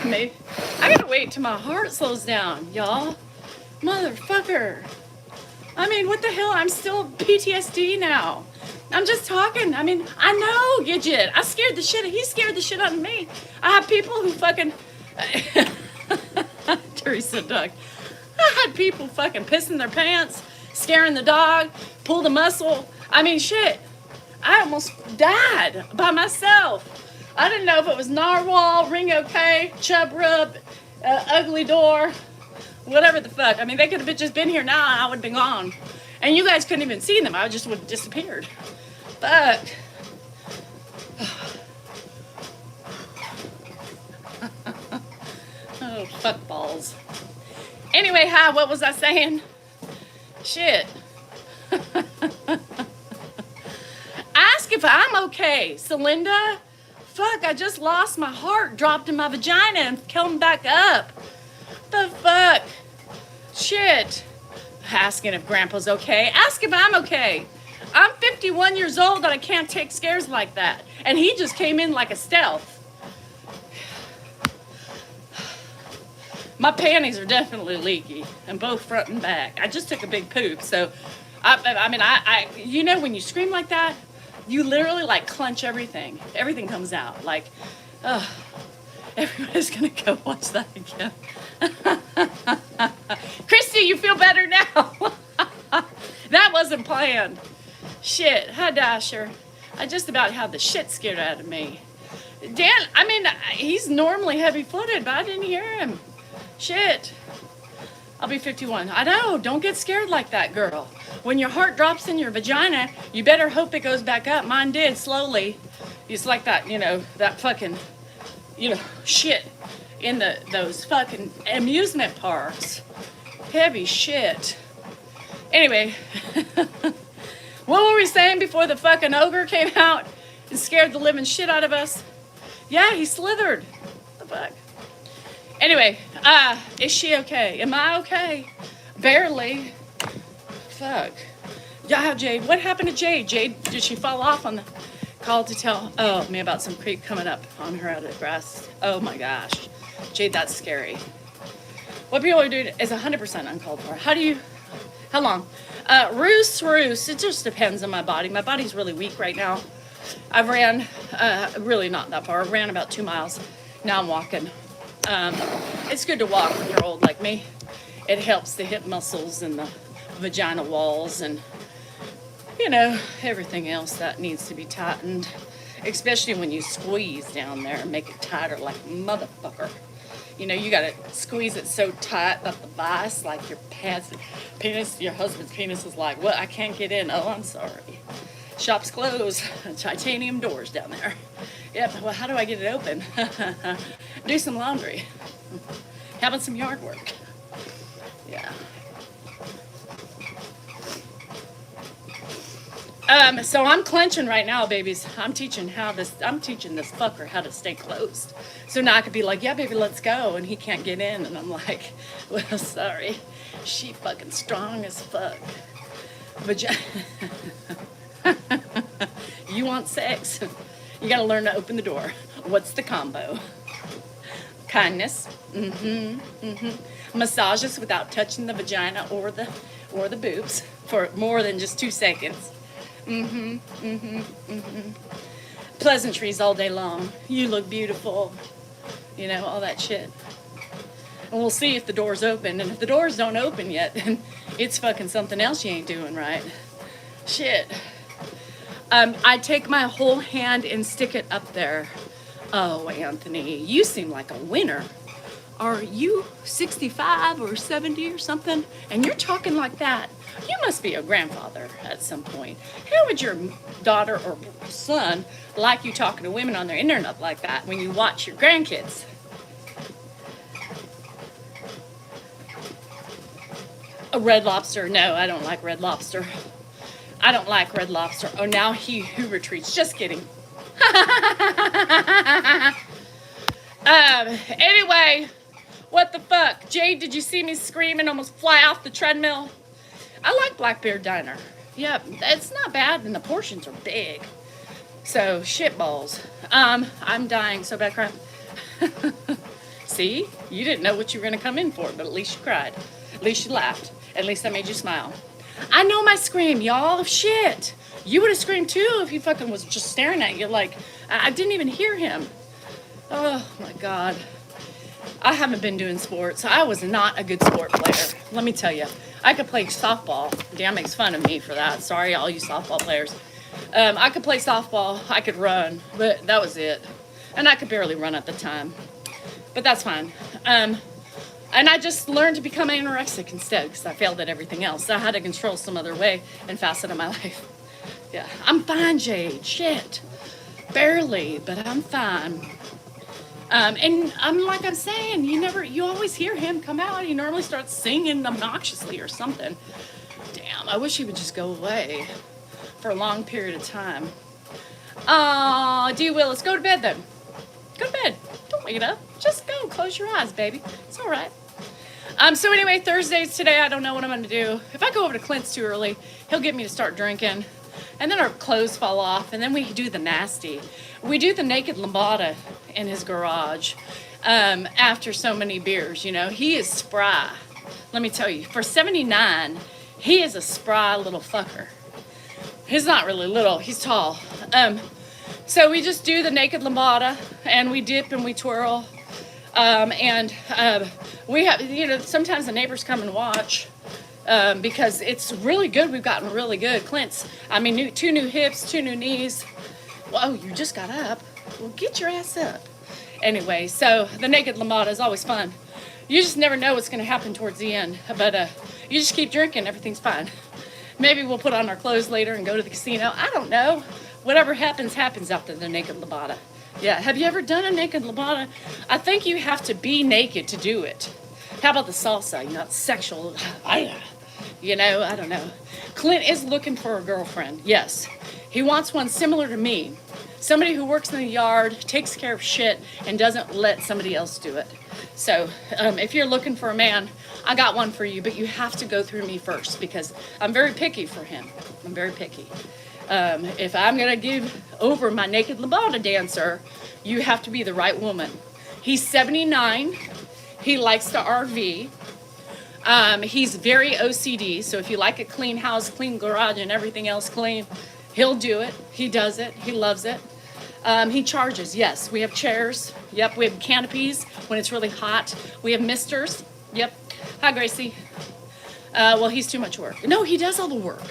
S1: maybe. I gotta wait till my heart slows down, y'all. Motherfucker. I mean, what the hell? I'm still PTSD now. I'm just talking. I mean, I know, Gidget. I scared the shit. He scared the shit out of me. I have people who fucking. Teresa Duck. I had people fucking pissing their pants, scaring the dog, pulled a muscle. I mean, shit. I almost died by myself. I didn't know if it was Narwhal, Ring OK, Chub Rub, Ugly Door, whatever the fuck. I mean, they could have just been here now and I would have been gone. And you guys couldn't even see them. I just would have disappeared. Fuck. Oh, fuck balls. Anyway, hi, what was I saying? Shit. Ask if I'm okay. Celinda? Fuck, I just lost my heart, dropped in my vagina and come back up. The fuck? Shit. Asking if Grandpa's okay. Ask if I'm okay. I'm 51 years old and I can't take scares like that. And he just came in like a stealth. My panties are definitely leaky, and both front and back. I just took a big poop, so I mean, you know, when you scream like that, you literally like clench everything. Everything comes out. Like, everybody's gonna go watch that again. Christy, you feel better now? That wasn't planned. Shit, hi Dasher. I just about had the shit scared out of me. Dan, I mean, he's normally heavy-footed, but I didn't hear him. Shit. I'll be 51. I know, don't get scared like that, girl. When your heart drops in your vagina, you better hope it goes back up. Mine did, slowly. It's like that, you know, that fucking, you know, shit in those fucking amusement parks. Heavy shit. Anyway, what were we saying before the fucking ogre came out and scared the living shit out of us? Yeah, he slithered. What the fuck? Anyway, is she okay? Am I okay? Barely. Fuck. Yeah, Jade. What happened to Jade? Jade, did she fall off on the call to tell me about some creep coming up on her out of the grass? Oh my gosh. Jade, that's scary. What people are doing is 100% uncalled for. How long? Roost. It just depends on my body. My body's really weak right now. I've ran, really not that far. I ran about 2 miles. Now I'm walking. It's good to walk when you're old like me. It helps the hip muscles and the vagina walls and, you know, everything else that needs to be tightened. especially when you squeeze down there and make it tighter like a motherfucker. You know, you gotta squeeze it so tight that the vice, like your penis, your husband's penis is like, well, I can't get in. Oh, I'm sorry. Shop's closed. Titanium doors down there. Yep, well, how do I get it open? Do some laundry. Having some yard work. Yeah. So I'm clenching right now, babies. I'm teaching this fucker how to stay closed. So now I could be like, yeah, baby, let's go. And he can't get in. And I'm like, well, sorry. She fucking strong as fuck. You want sex? You gotta learn to open the door. What's the combo? Kindness. Massages without touching the vagina or the boobs for more than just 2 seconds. Pleasantries all day long. You look beautiful. You know, all that shit. And we'll see if the door's open. And if the doors don't open yet, then it's fucking something else you ain't doing right. Shit. I take my whole hand and stick it up there. Oh, Anthony, you seem like a winner. Are you 65 or 70 or something? And you're talking like that? You must be a grandfather at some point. How would your daughter or son like you talking to women on their internet like that when you watch your grandkids? A Red Lobster? No, I don't like Red Lobster. I don't like Red Lobster. Oh, now he who retreats. Just kidding. Anyway, what the fuck? Jade, did you see me scream and almost fly off the treadmill? I like Black Bear Diner. Yep, it's not bad, and the portions are big. So, shitballs. I'm dying so bad crying. See? You didn't know what you were going to come in for, but at least you cried. At least you laughed. At least I made you smile. I know my scream, y'all. Shit. You would have screamed too if he fucking was just staring at you like, I didn't even hear him. Oh, my God. I haven't been doing sports. I was not a good sport player. Let me tell you. I could play softball. Dan makes fun of me for that. Sorry, all you softball players. I could play softball. I could run, but that was it. And I could barely run at the time. But that's fine. And I just learned to become anorexic instead because I failed at everything else. I had to control some other way and facet of my life. Yeah, I'm fine, Jade. Shit. Barely, but I'm fine. And I'm like I'm saying, you always hear him come out. He normally starts singing obnoxiously or something. Damn, I wish he would just go away for a long period of time. D. Willis, go to bed then. Go to bed. Don't wake it up. Just go. Close your eyes, baby. It's all right. So anyway, Thursdays today, I don't know what I'm going to do. If I go over to Clint's too early, he'll get me to start drinking. And then our clothes fall off, and then we do the nasty. We do the naked lambada in his garage after so many beers, you know. He is spry. Let me tell you, for 79, he is a spry little fucker. He's not really little, he's tall. So we just do the naked lambada, and we dip and we twirl. We have, sometimes the neighbors come and watch. Because it's really good. We've gotten really good. Clint's, 2 new hips, 2 new knees. Whoa, you just got up. Well, get your ass up. Anyway, so the naked lambada is always fun. You just never know what's going to happen towards the end. But you just keep drinking. Everything's fine. Maybe we'll put on our clothes later and go to the casino. I don't know. Whatever happens, happens after the naked lambada. Yeah, have you ever done a naked lambada? I think you have to be naked to do it. How about the salsa? Sexual. I don't know. Clint is looking for a girlfriend. Yes. He wants one similar to me. Somebody who works in the yard, takes care of shit, and doesn't let somebody else do it. So, if you're looking for a man, I got one for you, but you have to go through me first because I'm very picky for him. I'm very picky. If I'm going to give over my naked lambada dancer, you have to be the right woman. He's 79. He likes to RV. He's very OCD, so if you like a clean house, clean garage, and everything else clean, he'll do it. He does it. He loves it. He charges, yes. We have chairs. Yep, we have canopies when it's really hot. We have misters. Yep. Hi, Gracie. Well, he's too much work. No, he does all the work.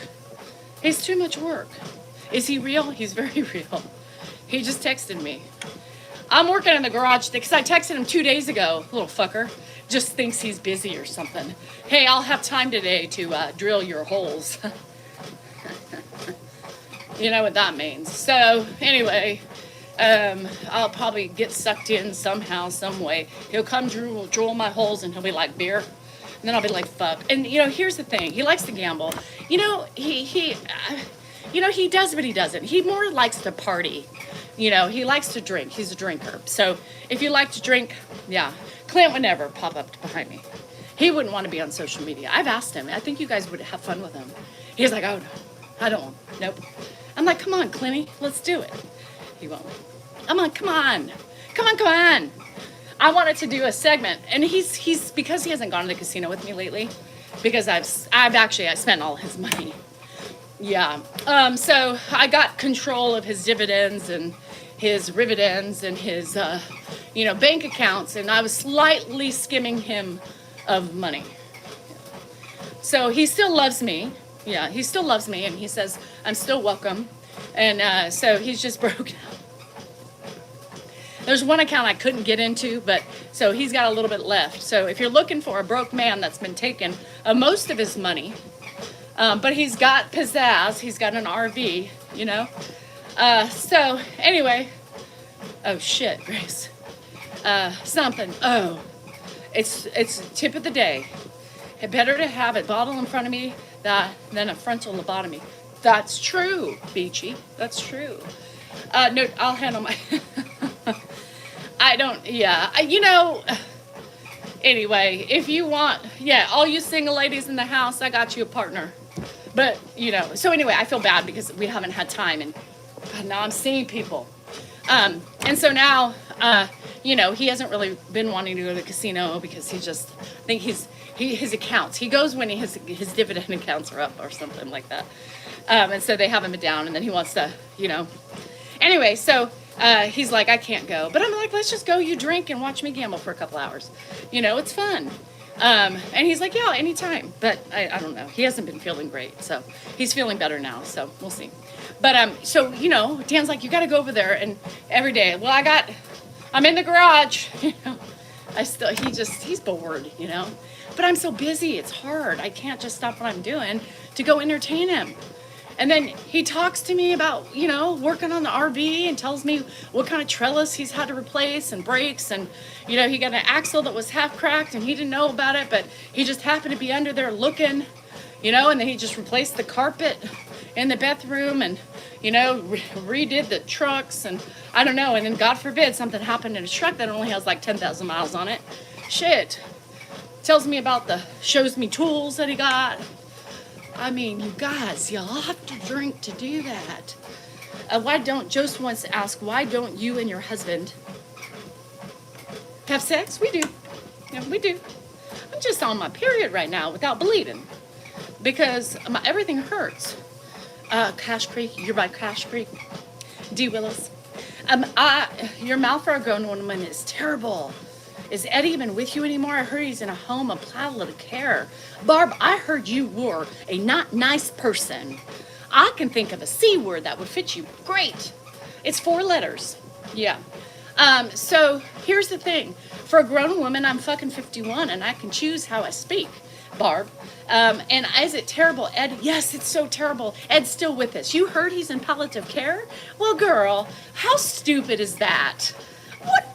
S1: He's too much work. Is he real? He's very real. He just texted me. I'm working in the garage because I texted him 2 days ago. Little fucker. Just thinks he's busy or something. Hey, I'll have time today to drill your holes. You know what that means. So, anyway, I'll probably get sucked in somehow, some way. He'll come drill my holes and he'll be like, beer. And then I'll be like, fuck. And, you know, here's the thing. He likes to gamble. You know, he does, but he doesn't. He more likes to party. You know, he likes to drink. He's a drinker. So if you like to drink, yeah. Clint would never pop up behind me. He wouldn't want to be on social media. I've asked him. I think you guys would have fun with him. He's like, oh, no, I don't want. Nope. I'm like, come on, Clinty, let's do it. He won't. I'm like, come on. I wanted to do a segment, and he's because he hasn't gone to the casino with me lately, because I spent all his money. Yeah. So I got control of his dividends and his dividends and his, bank accounts, and I was slightly skimming him of money. So he still loves me. Yeah, he still loves me, and he says I'm still welcome. And so he's just broke now. There's one account I couldn't get into, but so he's got a little bit left. So if you're looking for a broke man that's been taken most of his money, but he's got pizzazz, he's got an RV, you know. So anyway, oh shit, Grace. Something. Oh, it's tip of the day. Better to have a bottle in front of me than a frontal lobotomy. That's true, Beachy. That's true. No, I'll handle my. I don't. Yeah, Anyway, if you want, all you single ladies in the house, I got you a partner. But so anyway, I feel bad because we haven't had time, and God, now I'm seeing people. And so now, he hasn't really been wanting to go to the casino because I think his accounts. He goes when his dividend accounts are up or something like that. And so they have him down, and then he wants to, Anyway, so he's like, I can't go. But I'm like, let's just go. You drink and watch me gamble for a couple hours. It's fun. And he's like, yeah, anytime. But I don't know. He hasn't been feeling great. So he's feeling better now. So we'll see. But so, Dan's like, you got to go over there and every day. Well, I'm in the garage. He's bored, But I'm so busy. It's hard. I can't just stop what I'm doing to go entertain him. And then he talks to me about, working on the RV and tells me what kind of trellis he's had to replace and brakes. And, he got an axle that was half cracked and he didn't know about it, but he just happened to be under there looking, and then he just replaced the carpet in the bathroom and, redid the trucks and I don't know. And then God forbid something happened in his truck that only has like 10,000 miles on it. Shit. Shows me tools that he got. I mean, you guys, y'all have to drink to do that. Joseph wants to ask, why don't you and your husband have sex? We do. We do. I'm just on my period right now without bleeding because everything hurts. Cash Creek, you're by Cash Creek. D. Willis. Your mouth for a grown woman is terrible. Is Eddie even with you anymore? I heard he's in a home of palliative care. Barb, I heard you were a not nice person. I can think of a C word that would fit you great. It's 4 letters. Yeah. So here's the thing. For a grown woman, I'm fucking 51 and I can choose how I speak, Barb. And is it terrible, Ed? Yes, it's so terrible. Ed's still with us. You heard he's in palliative care? Well, girl, how stupid is that?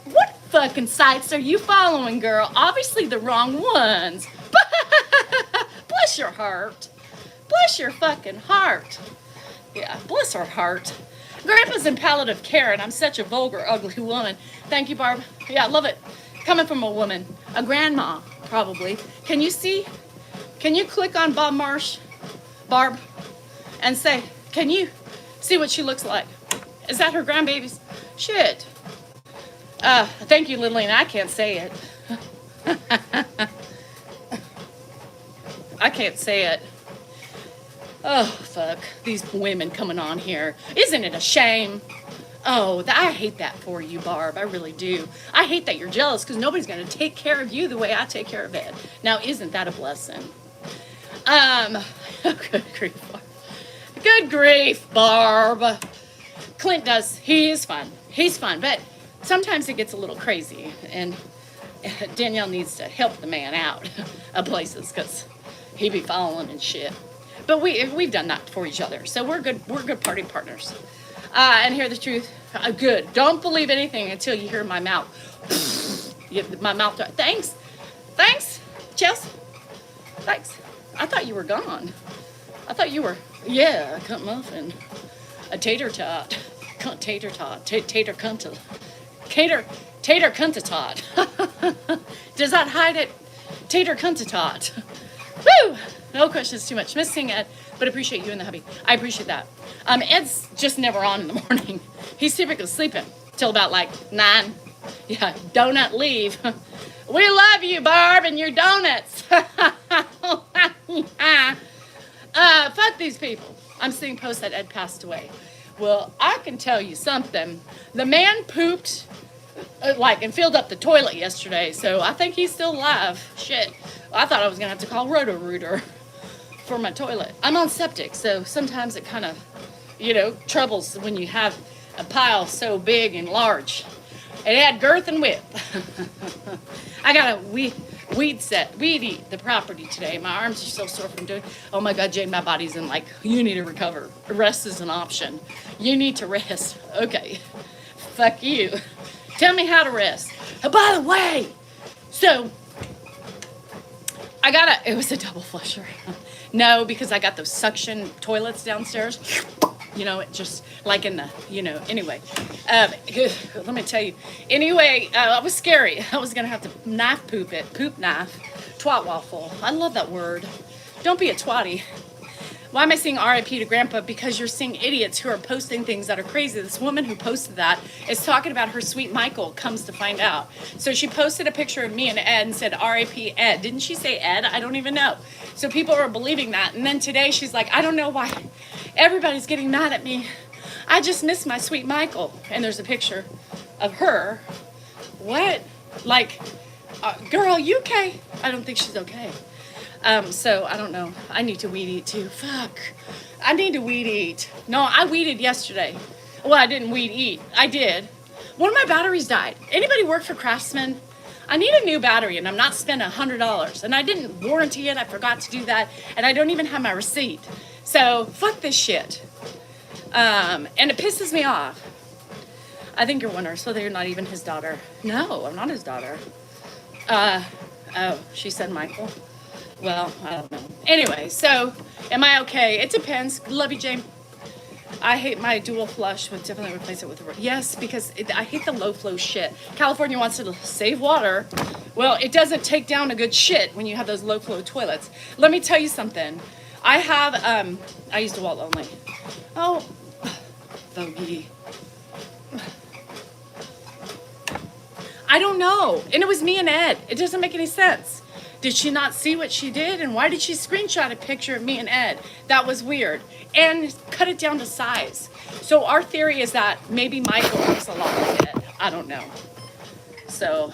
S1: What fucking sites are you following, girl? Obviously the wrong ones. Bless your heart. Bless your fucking heart. Yeah, bless her heart. Grandpa's in palliative care, and I'm such a vulgar, ugly woman. Thank you, Barb. Yeah, I love it. Coming from a woman. A grandma, probably. Can you see? Can you click on Bob Marsh, Barb, and say, can you see what she looks like? Is that her grandbabies? Shit. Thank you, Lillian. I can't say it. I can't say it. Oh, fuck. These women coming on here. Isn't it a shame? Oh, I hate that for you, Barb. I really do. I hate that you're jealous because nobody's going to take care of you the way I take care of Ed. Now, isn't that a blessing? Good grief, Barb. Good grief, Barb. Clint does. He is fun. He's fun, but sometimes it gets a little crazy, and Danielle needs to help the man out of places because he be falling and shit. But we've done that for each other, so we're good. We're good party partners. And hear the truth. Good. Don't believe anything until you hear my mouth. My mouth. Thanks, Chelsea. Thanks. I thought you were gone. I thought you were. Yeah, a cunt muffin, a tater tot, cunt tater tot, tater cunt, tater cunt tot. Does that hide it? Tater cunt tot. Woo! No questions too much. Missing Ed, but appreciate you and the hubby. I appreciate that. Ed's just never on in the morning. He's typically sleeping till about like 9. Yeah, donut leave. We love you, Barb, and your donuts. Fuck these people. I'm seeing posts that Ed passed away. Well, I can tell you something. The man pooped and filled up the toilet yesterday, so I think he's still alive. Shit. I thought I was gonna have to call Roto-Rooter for my toilet. I'm on septic, so sometimes it kind of, troubles when you have a pile so big and large. It had girth and width. I got a weed eat the property today. My arms are so sore from doing. Oh my God, Jane, my body's in you need to recover. Rest is an option. You need to rest. Okay. Fuck you. Tell me how to rest. Oh, by the way, so it was a double flusher. No, because I got those suction toilets downstairs. It just like in the, anyway. Let me tell you. Anyway, it was scary. I was going to have to knife poop it. Poop knife. Twat waffle. I love that word. Don't be a twatty. Why am I saying RIP to Grandpa? Because you're seeing idiots who are posting things that are crazy. This woman who posted that is talking about her sweet Michael, comes to find out. So she posted a picture of me and Ed and said, RIP Ed. Didn't she say Ed? I don't even know. So people are believing that. And then today she's like, I don't know why everybody's getting mad at me. I just miss my sweet Michael. And there's a picture of her. What? Girl, you okay? I don't think she's okay. So I don't know. I need to weed eat too. Fuck. I need to weed eat. No, I weeded yesterday. Well, I didn't weed eat. I did. One of my batteries died. Anybody work for Craftsman? I need a new battery and I'm not spending $100. And I didn't warranty it. I forgot to do that. And I don't even have my receipt. So fuck this shit. And it pisses me off. I think you're wondering, so you're not even his daughter. No, I'm not his daughter. Oh, she said Michael. Well, I don't know. Anyway, so am I okay? It depends. Love you, Jane. I hate my dual flush. Would definitely replace it with a... Yes, because I hate the low flow shit. California wants to save water. Well, it doesn't take down a good shit when you have those low flow toilets. Let me tell you something. I have, I use DeWalt only. Oh, Vogie. I don't know. And it was me and Ed. It doesn't make any sense. Did she not see what she did? And why did she screenshot a picture of me and Ed? That was weird. And cut it down to size. So our theory is that maybe Michael looks a lot like Ed. I don't know. So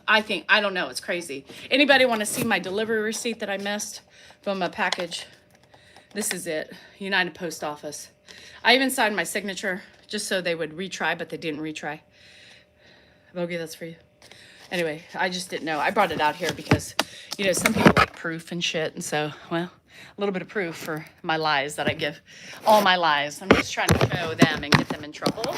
S1: I don't know. It's crazy. Anybody want to see my delivery receipt that I missed from a package? This is it. United Post Office. I even signed my signature just so they would retry, but they didn't retry. Bogey, that's for you. Anyway, I just didn't know. I brought it out here because, some people like proof and shit. And so, well, a little bit of proof for my lies that I give. All my lies. I'm just trying to show them and get them in trouble.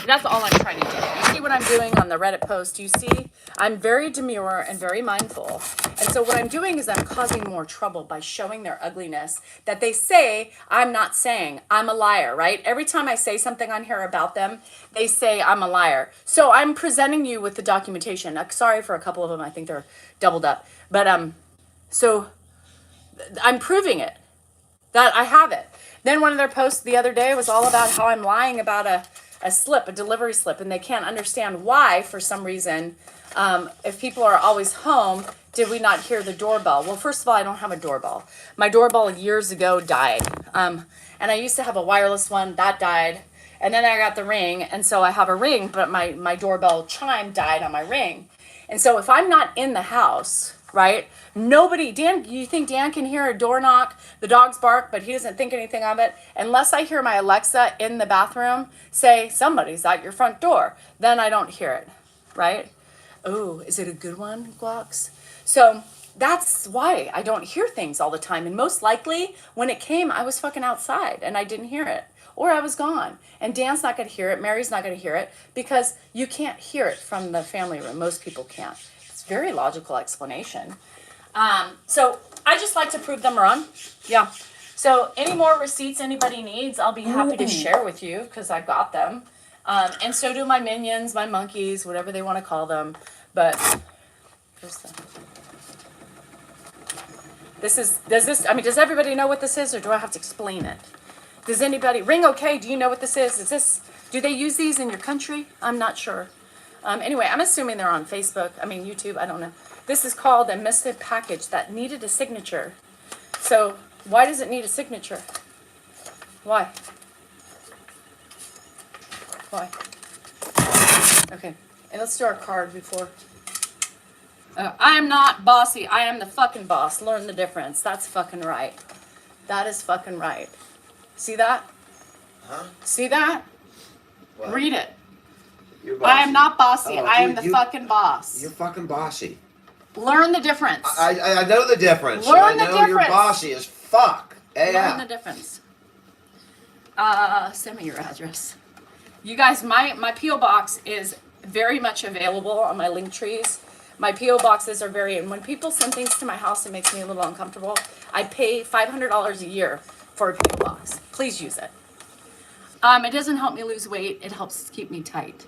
S1: That's all I'm trying to do. You see what I'm doing on the Reddit post? You see? I'm very demure and very mindful. And so what I'm doing is I'm causing more trouble by showing their ugliness that they say I'm not saying. I'm a liar, right? Every time I say something on here about them, they say I'm a liar. So I'm presenting you with the documentation. Sorry for a couple of them. I think they're doubled up. But so I'm proving it, that I have it. Then one of their posts the other day was all about how I'm lying about a delivery slip, and they can't understand why, for some reason, if people are always home, did we not hear the doorbell? Well, first of all, I don't have a doorbell. My doorbell years ago died, and I used to have a wireless one, that died, and then I got the Ring, and so I have a Ring, but my doorbell chime died on my Ring. And so if I'm not in the house,
S3: right? Nobody, Dan, you think Dan can hear a door knock, the dogs bark, but he doesn't think anything of it? Unless I hear my Alexa in the bathroom say, somebody's at your front door, then I don't hear it, right? Oh, is it a good one, Glocks? So that's why I don't hear things all the time. And most likely, when it came, I was fucking outside and I didn't hear it. Or I was gone. And Dan's not going to hear it. Mary's not going to hear it because you can't hear it from the family room. Most people can't. It's a very logical explanation. So I just like to prove them wrong. Yeah. So any more receipts anybody needs, I'll be happy to share with you because I've got them. And so do my minions, my monkeys, whatever they want to call them. But here's the... does everybody know what this is, or do I have to explain it? Does anybody, Ring OK, do you know what this is? Do they use these in your country? I'm not sure. Anyway, I'm assuming they're on Facebook, YouTube, I don't know. This is called a missing package that needed a signature. So, why does it need a signature? Why? Okay, and let's do our card before. I am not bossy. I am the fucking boss. Learn the difference. That's fucking right. That is fucking right. See that?
S2: Huh?
S3: See that?
S2: What?
S3: Read it.
S2: You're bossy.
S3: I am not bossy.
S2: Oh,
S3: I am the fucking boss.
S2: You're fucking bossy.
S3: Learn the difference.
S2: I know the difference.
S3: Learn the
S2: I know
S3: difference.
S2: you're bossy as fuck.
S3: Learn the difference. Send me your address. You guys, my P.O. box is very much available on my link trees. My P.O. boxes are and when people send things to my house, it makes me a little uncomfortable. I pay $500 a year for a P.O. box. Please use it. It doesn't help me lose weight. It helps keep me tight.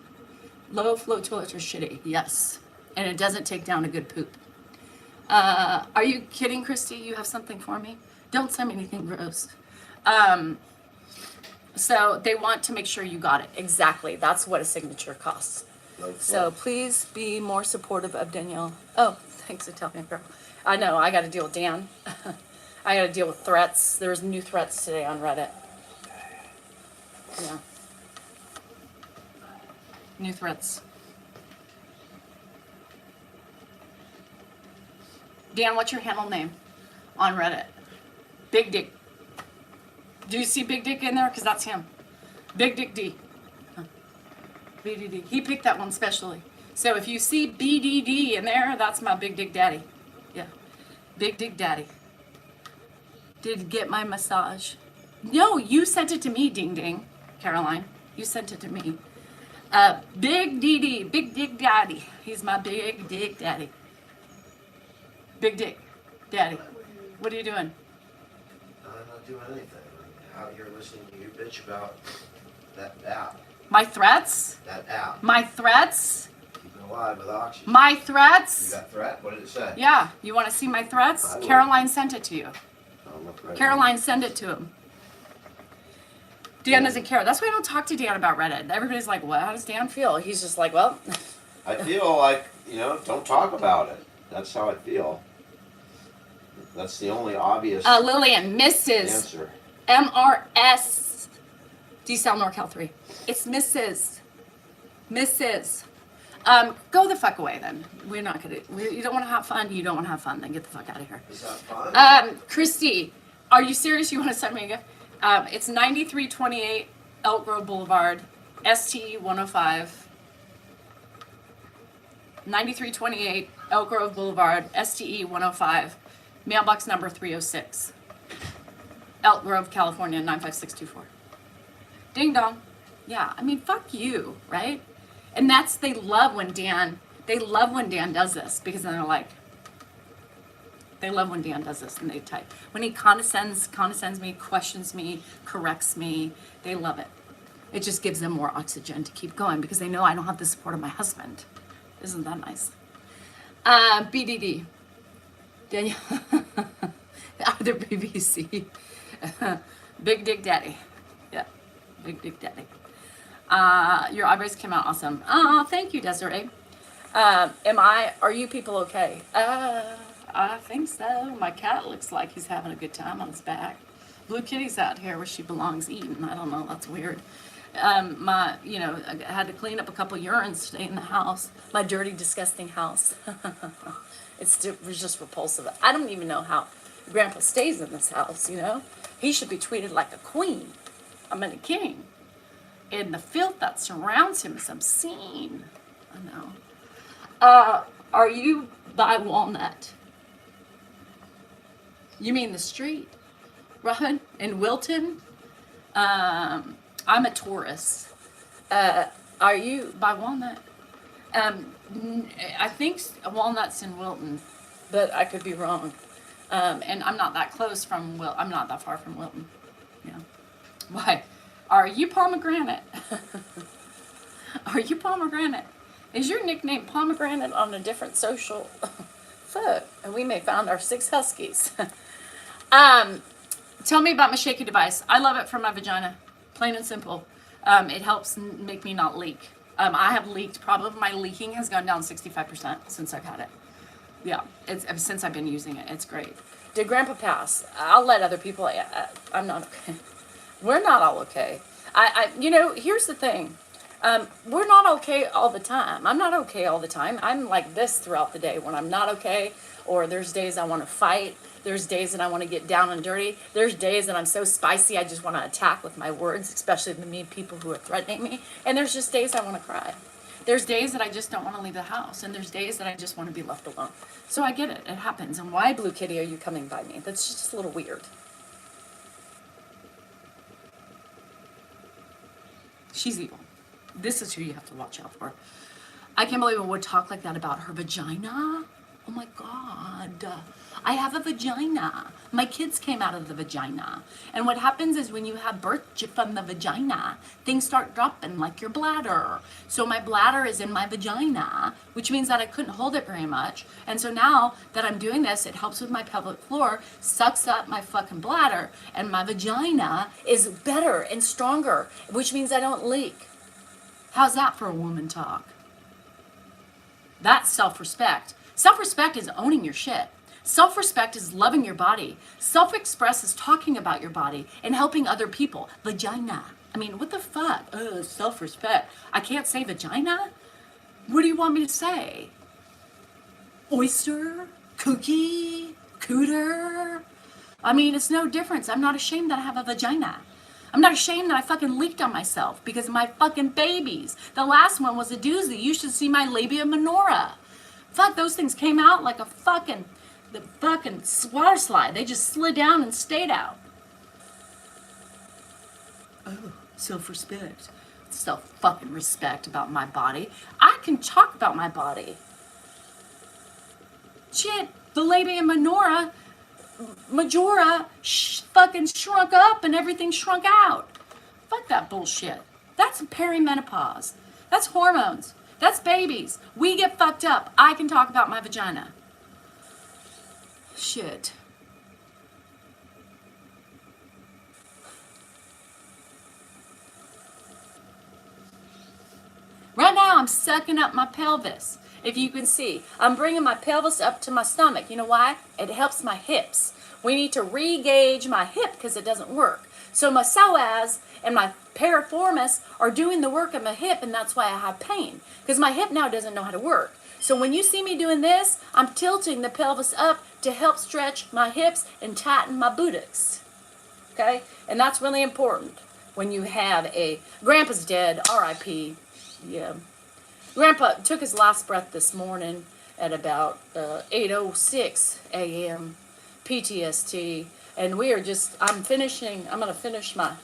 S3: Low flow toilets are shitty, yes. And it doesn't take down a good poop. Are you kidding, Christy? You have something for me? Don't send me anything gross. So they want to make sure you got it. Exactly. That's what a signature costs. So please be more supportive of Danielle. Oh, thanks, Italian girl. I know, I got to deal with Dan. I got to deal with threats. There's new threats today on Reddit. Yeah. New threats. Dan, what's your handle name on Reddit? Big Dick. Do you see Big Dick in there? Because that's him. Big Dick D. BDD. He picked that one specially. So if you see BDD in there, that's my Big Dick Daddy. Yeah. Big Dick Daddy. Did get my massage. No, you sent it to me, Ding Ding. Caroline. You sent it to me. Big DD. Big Dick Daddy. He's my Big Dick Daddy. Big Dick Daddy. What are you doing?
S2: I'm not doing anything. I'm out here listening to you bitch about that app.
S3: My threats?
S2: That app.
S3: My threats?
S2: Keeping alive with oxygen.
S3: My threats?
S2: You got threat? What did it say?
S3: Yeah. You want to see my threats?
S2: I will.
S3: Caroline sent it to you.
S2: I'll look right
S3: Caroline, send it to him. Dan doesn't care. That's why I don't talk to Dan about Reddit. Everybody's like, well, how does Dan feel? He's just like, well.
S2: I feel like, don't talk about it. That's how I feel. That's the only obvious
S3: Lillian, Mrs.
S2: answer.
S3: MRS. DSL NorCal 3. It's Mrs. Go the fuck away then. We're not gonna. You don't want to have fun. You don't want to have fun. Then get the fuck out of here.
S2: Is that fun?
S3: Christy, are you serious? You want to send me a gift? It's 9328 Elk Grove Boulevard, STE 105. 9328 Elk Grove Boulevard, STE 105. Mailbox number 306. Elk Grove, California 95624. Ding dong. Yeah, fuck you, right? And they love when Dan does this, because then they're like, they love when Dan does this and they type. When he condescends me, questions me, corrects me, they love it. It just gives them more oxygen to keep going because they know I don't have the support of my husband. Isn't that nice? BDD. Daniel. Other BBC. Big Dick Daddy. Yeah. Big Dick Daddy. Your eyebrows came out awesome. Oh, thank you, Desiree. Are you people okay? I think so. My cat looks like he's having a good time on his back. Blue Kitty's out here where she belongs eating. I don't know, that's weird. I had to clean up a couple urines to stay in the house. My dirty, disgusting house. It was just repulsive. I don't even know how Grandpa stays in this house, you know? He should be treated like a queen. I mean, a king. And the filth that surrounds him is obscene. I know. Are you by Walnut? You mean the street? Robin? In Wilton? I'm a Taurus. Are you by Walnut? I think Walnut's in Wilton, but I could be wrong. And I'm not that close from I'm not that far from Wilton. Yeah. Why? Are you Pomegranate? Are you Pomegranate? Is your nickname Pomegranate on a different social? Fuck. And we may found our 6 huskies. Tell me about my shaky device. I love it for my vagina. Plain and simple. It helps make me not leak. I have leaked. Probably my leaking has gone down 65% since I've had it. Yeah, it's since I've been using it. It's great. Did Grandpa pass? I'll let other people. I'm not okay. We're not all okay. Here's the thing. We're not okay all the time. I'm not okay all the time. I'm like this throughout the day when I'm not okay, or there's days I want to fight. There's days that I want to get down and dirty. There's days that I'm so spicy I just want to attack with my words, especially the mean people who are threatening me. And there's just days I want to cry. There's days that I just don't want to leave the house. And there's days that I just want to be left alone. So I get it. It happens. And why, Blue Kitty, are you coming by me? That's just a little weird. She's evil. This is who you have to watch out for. I can't believe I would talk like that about her vagina. Oh my God. I have a vagina. My kids came out of the vagina. And what happens is when you have birth from the vagina, things start dropping like your bladder. So my bladder is in my vagina, which means that I couldn't hold it very much. And so now that I'm doing this, it helps with my pelvic floor, sucks up my fucking bladder, and my vagina is better and stronger, which means I don't leak. How's that for a woman talk? That's self-respect. Self-respect is owning your shit. Self-respect is loving your body. Self-express is talking about your body and helping other people. Vagina. I mean, what the fuck? Self-respect. I can't say vagina? What do you want me to say? Oyster? Cookie? Cooter? I mean, it's no difference. I'm not ashamed that I have a vagina. I'm not ashamed that I fucking leaked on myself because of my fucking babies. The last one was a doozy. You should see my labia minora. Fuck, those things came out like the fucking water slide. They just slid down and stayed out. Oh, self-respect. Self-fucking respect about my body. I can talk about my body. Shit, the labia majora fucking shrunk up and everything shrunk out. Fuck that bullshit. That's perimenopause. That's hormones. That's babies. We get fucked up. I can talk about my vagina. Shit. Right now, I'm sucking up my pelvis. If you can see, I'm bringing my pelvis up to my stomach. You know why? It helps my hips. We need to re-gauge my hip because it doesn't work. So my psoas and my piriformis are doing the work of my hip, and that's why I have pain. Because my hip now doesn't know how to work. So when you see me doing this, I'm tilting the pelvis up to help stretch my hips and tighten my buttocks. Okay? And that's really important when you have a... Grandpa's dead, R.I.P. Yeah. Grandpa took his last breath this morning at about 8:06 a.m. PTSD, and we are just. I'm gonna finish my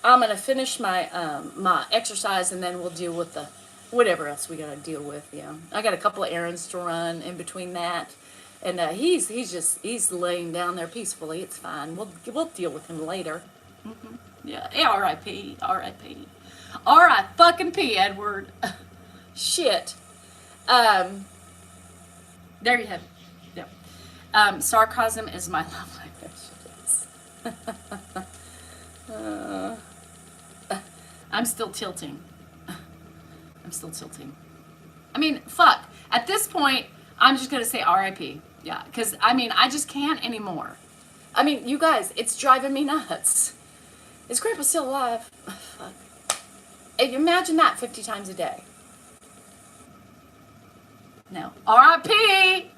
S3: my exercise, and then we'll deal with the whatever else we gotta deal with. Yeah, I got a couple of errands to run in between that, and he's laying down there peacefully. It's fine. We'll deal with him later. Mm-hmm. Yeah. R.I.P. R.I.P. R.I.P. Edward. Shit. There you have it. Yeah. Sarcasm is my love language. I'm still tilting. I mean, fuck. At this point, I'm just going to say R.I.P. Yeah, because, I mean, I just can't anymore. I mean, you guys, it's driving me nuts. Is Grandpa still alive? Fuck. Imagine that 50 times a day. No. R.I.P.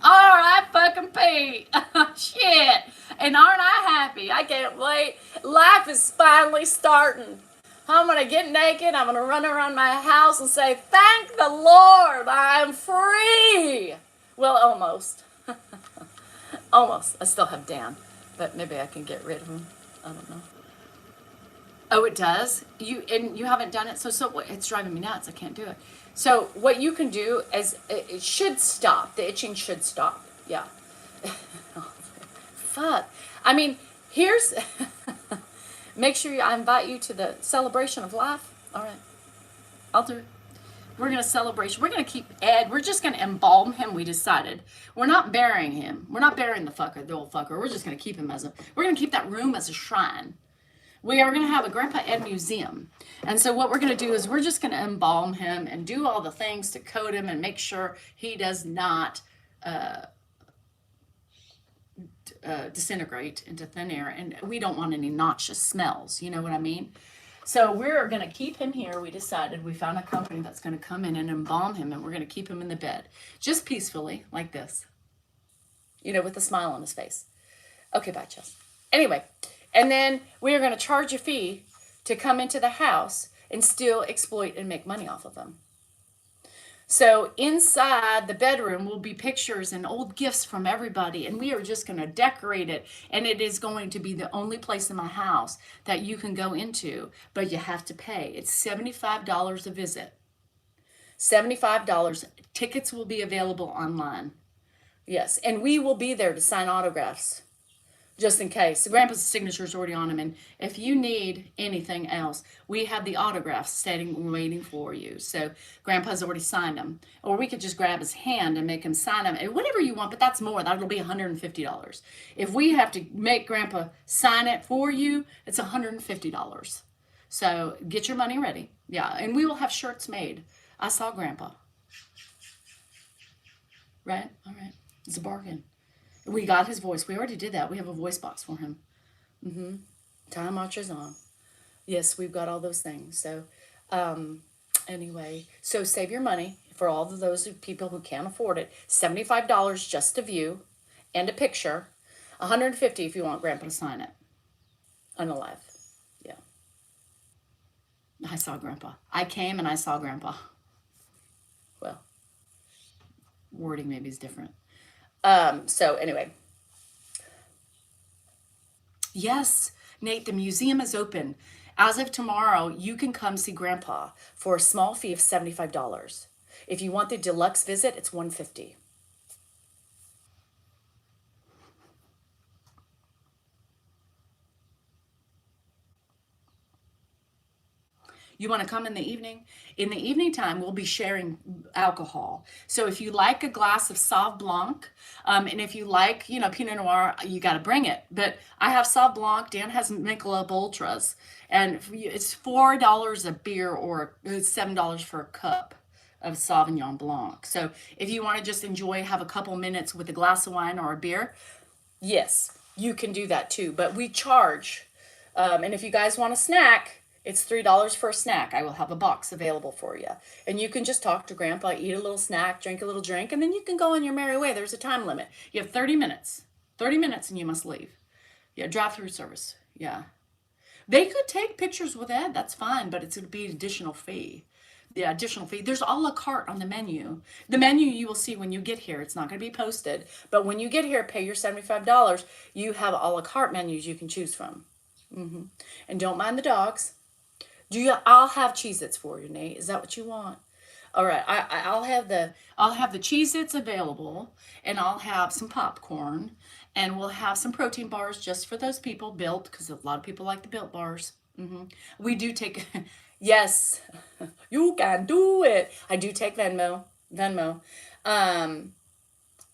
S3: R.I.P. Shit. And aren't I happy? I can't wait. Life is finally starting. I'm going to get naked. I'm going to run around my house and say, thank the Lord, I'm free. Well, almost. Almost. I still have Dan, but maybe I can get rid of him. I don't know. Oh, it does? You haven't done it? So it's driving me nuts. I can't do it. So what you can do is it should stop. The itching should stop. Yeah. Fuck. I mean, here's make sure I invite you to the celebration of life. All right. I'll do it. We're going to celebrate. We're going to keep Ed. We're just going to embalm him, we decided. We're not burying him. We're not burying the old fucker. We're just going to keep him we're going to keep that room as a shrine. We are going to have a Grandpa Ed museum. And so what we're going to do is we're just going to embalm him and do all the things to coat him and make sure he does not disintegrate into thin air. And we don't want any noxious smells. You know what I mean? So we're going to keep him here. We decided we found a company that's going to come in and embalm him, and we're going to keep him in the bed just peacefully like this, you know, with a smile on his face. Okay, bye, Chess. Anyway, and then we are going to charge a fee to come into the house and still exploit and make money off of them. So inside the bedroom will be pictures and old gifts from everybody, and we are just going to decorate it, and it is going to be the only place in my house that you can go into, but you have to pay. It's $75 a visit. $75. Tickets will be available online. Yes, and we will be there to sign autographs. Just in case. Grandpa's signature is already on him. And if you need anything else, we have the autographs sitting waiting for you. So Grandpa's already signed them. Or we could just grab his hand and make him sign them. And whatever you want, but that's more. That'll be $150. If we have to make Grandpa sign it for you, it's $150. So get your money ready. Yeah, and we will have shirts made. I saw Grandpa. Right? All right. It's a bargain. We got his voice. We already did that. We have a voice box for him. Time marches on. Yes, we've got all those things. So, anyway, so save your money for all of those people who can't afford it. $75 just a view and a picture. $150 if you want Grandpa to sign it. Unalive. Yeah. I saw Grandpa. I came and I saw Grandpa. Well, wording maybe is different. So anyway, yes, Nate, the museum is open. As of tomorrow, you can come see Grandpa for a small fee of $75. If you want the deluxe visit, it's $150. You want to come in the evening? In the evening time, we'll be sharing alcohol. So if you like a glass of Sauv Blanc, and if you like, you know, Pinot Noir, you got to bring it. But I have Sauv Blanc. Dan has Michelob Ultras. And it's $4 a beer or $7 for a cup of Sauvignon Blanc. So if you want to just enjoy, have a couple minutes with a glass of wine or a beer, yes, you can do that too. But we charge. And if you guys want a snack, it's $3 for a snack. I will have a box available for you. And you can just talk to Grandpa, eat a little snack, drink a little drink, and then you can go on your merry way. There's a time limit. You have 30 minutes. 30 minutes and you must leave. Yeah, drive-through service. Yeah. They could take pictures with Ed. That's fine, but it's going to be an additional fee. Yeah, additional fee. There's a la carte on the menu. The menu you will see when you get here. It's not going to be posted. But when you get here, pay your $75. You have a la carte menus you can choose from. And don't mind the dogs. I'll have Cheez-Its for you, Nate. Is that what you want? All right. I'll have the Cheez-Its available, and I'll have some popcorn, and we'll have some protein bars just for those people built, because a lot of people like the built bars. We do take, yes, you can do it. I do take Venmo.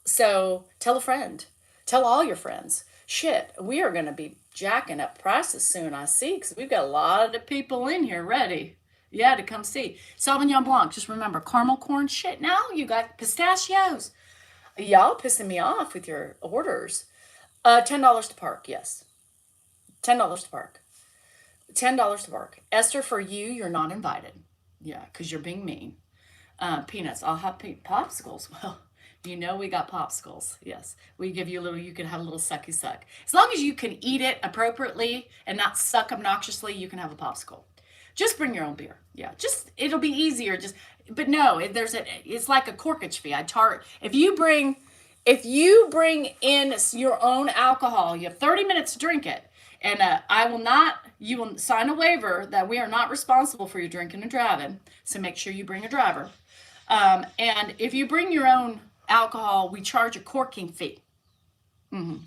S3: So tell a friend. Tell all your friends. Shit, we are going to be jacking up prices soon, I see, because we've got a lot of people in here ready. Yeah, to come see. Sauvignon Blanc, just remember, caramel corn, shit. Now you got pistachios. Y'all pissing me off with your orders. $10 to park, yes. $10 to park. $10 to park. Esther, for you, you're not invited. Yeah, because you're being mean. Peanuts. I'll have popsicles. Well, you know we got popsicles. Yes, we give you a little. You can have a little sucky suck. As long as you can eat it appropriately and not suck obnoxiously, you can have a popsicle. Just bring your own beer. Yeah, just it'll be easier. But no, it's like a corkage fee. If you bring in your own alcohol, you have 30 minutes to drink it. And you will sign a waiver that we are not responsible for you drinking and driving. So make sure you bring a driver. And if you bring your own alcohol, we charge a corking fee.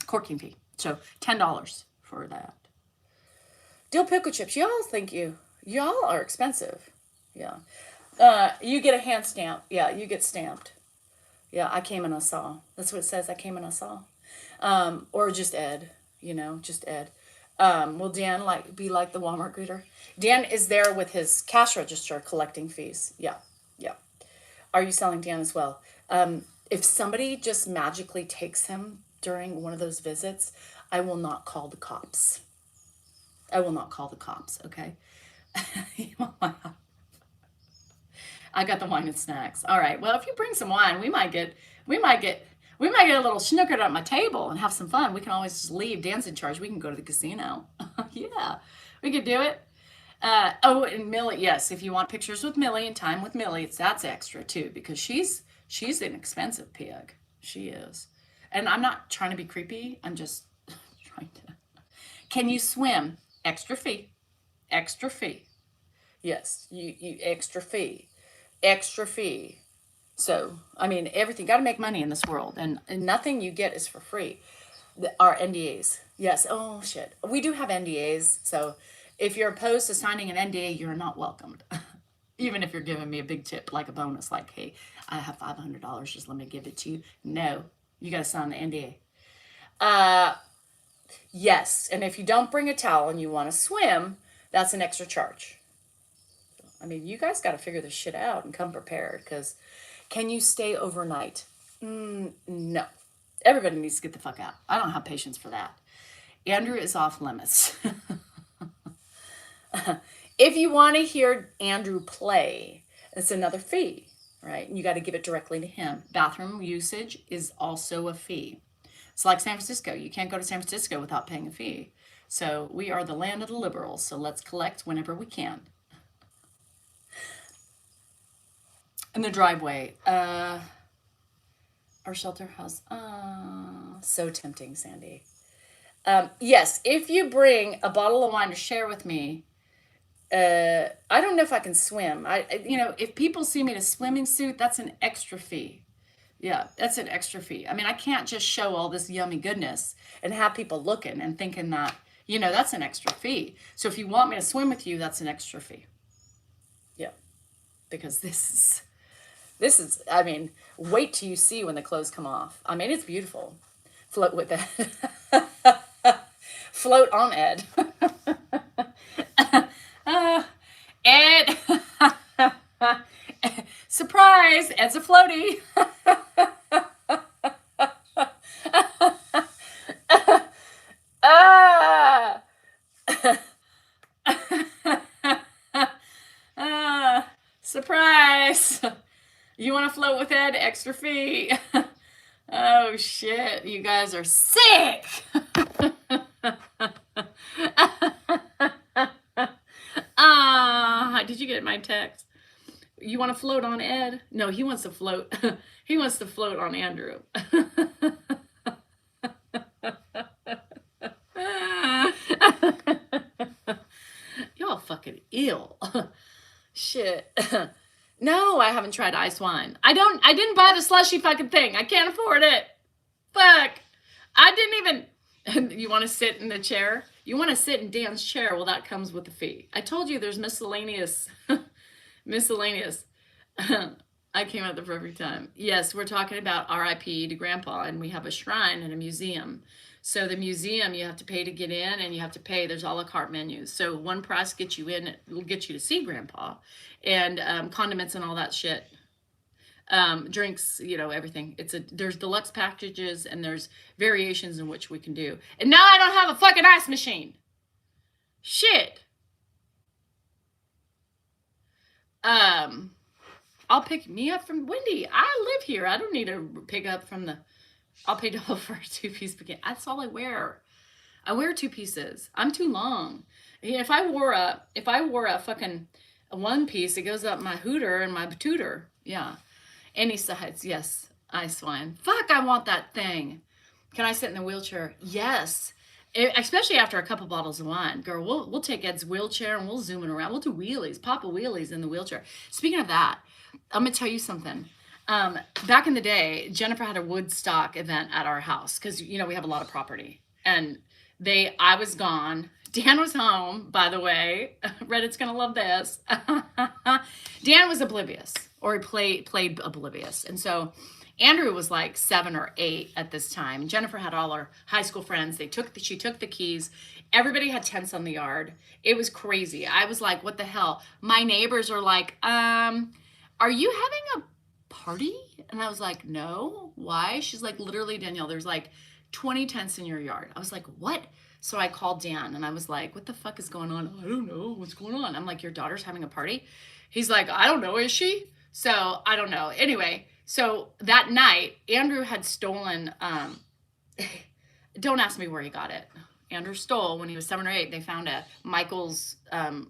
S3: Corking fee. So $10 for that. Dill pickle chips. Y'all are expensive. Yeah. You get a hand stamp. Yeah, you get stamped. Yeah, I came and I saw. That's what it says. I came and I saw. Or just Ed. Just Ed. Will Dan be like the Walmart greeter? Dan is there with his cash register collecting fees. Yeah. Are you selling Dan as well? If somebody just magically takes him during one of those visits, I will not call the cops. Okay? I got the wine and snacks. All right. Well, if you bring some wine, we might get a little snookered at my table and have some fun. We can always just leave. Dan's in charge. We can go to the casino. Yeah, we could do it. And Millie, yes, if you want pictures with Millie and time with Millie, that's extra too, because she's an expensive pig. She is. And I'm not trying to be creepy. I'm just trying to. Can you swim? Extra fee. Extra fee. Yes, you extra fee. Extra fee. So, I mean, everything, got to make money in this world, and nothing you get is for free. Our NDAs. Yes. Oh, shit. We do have NDAs, so if you're opposed to signing an NDA, you're not welcomed. Even if you're giving me a big tip, like a bonus, like, hey, I have $500, just let me give it to you. No, you got to sign the NDA. Yes, and if you don't bring a towel and you want to swim, that's an extra charge. I mean, you guys got to figure this shit out and come prepared, because can you stay overnight? No. Everybody needs to get the fuck out. I don't have patience for that. Andrew is off limits. If you want to hear Andrew play, it's another fee, right? And you got to give it directly to him. Bathroom usage is also a fee. It's like San Francisco. You can't go to San Francisco without paying a fee. So we are the land of the liberals. So let's collect whenever we can. In the driveway, our shelter house. So tempting, Sandy. Yes, if you bring a bottle of wine to share with me, I don't know if I can swim. If people see me in a swimming suit, that's an extra fee. Yeah, that's an extra fee. I mean, I can't just show all this yummy goodness and have people looking and thinking that, that's an extra fee. So if you want me to swim with you, that's an extra fee. Yeah, because this is, I mean, wait till you see when the clothes come off. I mean, it's beautiful. Float with Ed. Float on Ed. Ed. Surprise, Ed's a floaty. Surprise. You want to float with Ed? Extra fee. Oh, shit. You guys are sick. Did you get my text? You want to float on Ed? No, he wants to float. He wants to float on Andrew. Y'all fucking ill. Shit. No, I haven't tried ice wine. I didn't buy the slushy fucking thing. I can't afford it. Fuck. I didn't even. You want to sit in the chair? You want to sit in Dan's chair? Well, that comes with a fee. I told you there's miscellaneous. Miscellaneous. I came out the perfect time. Yes, we're talking about RIP to Grandpa, and we have a shrine and a museum. So the museum, you have to pay to get in, and you have to pay. There's a la carte menus. So one price gets you in, will get you to see Grandpa, and condiments and all that shit. Drinks, everything. There's deluxe packages, and there's variations in which we can do. And now I don't have a fucking ice machine. Shit. I'll pick me up from Wendy. I live here. I don't need to pick up from the. I'll pay double for a 2-piece bikini. That's all I wear. I wear 2 pieces. I'm too long. Yeah, if I wore a fucking a 1-piece, it goes up my hooter and my tutor. Yeah. Any sides, yes. I swine. Fuck, I want that thing. Can I sit in the wheelchair? Yes. Especially after a couple bottles of wine. Girl, we'll take Ed's wheelchair and we'll zoom it around. We'll do wheelies, papa wheelies in the wheelchair. Speaking of that, I'm gonna tell you something. Back in the day, Jennifer had a Woodstock event at our house because we have a lot of property. And I was gone. Dan was home, by the way. Reddit's gonna love this. Dan was oblivious, or he played oblivious. And so Andrew was like 7 or 8 at this time. Jennifer had all her high school friends. She took the keys. Everybody had tents on the yard. It was crazy. I was like, what the hell? My neighbors are like, are you having a party? And I was like, no. Why? She's like, literally, Danielle, there's like 20 tents in your yard. I was like, what? So I called Dan and I was like, what the fuck is going on? I don't know what's going on. I'm like, your daughter's having a party? He's like, I don't know. Is she? So I don't know. Anyway, so that night, Andrew had stolen, don't ask me where he got it. Andrew stole when he was 7 or 8. They found a Michael's, I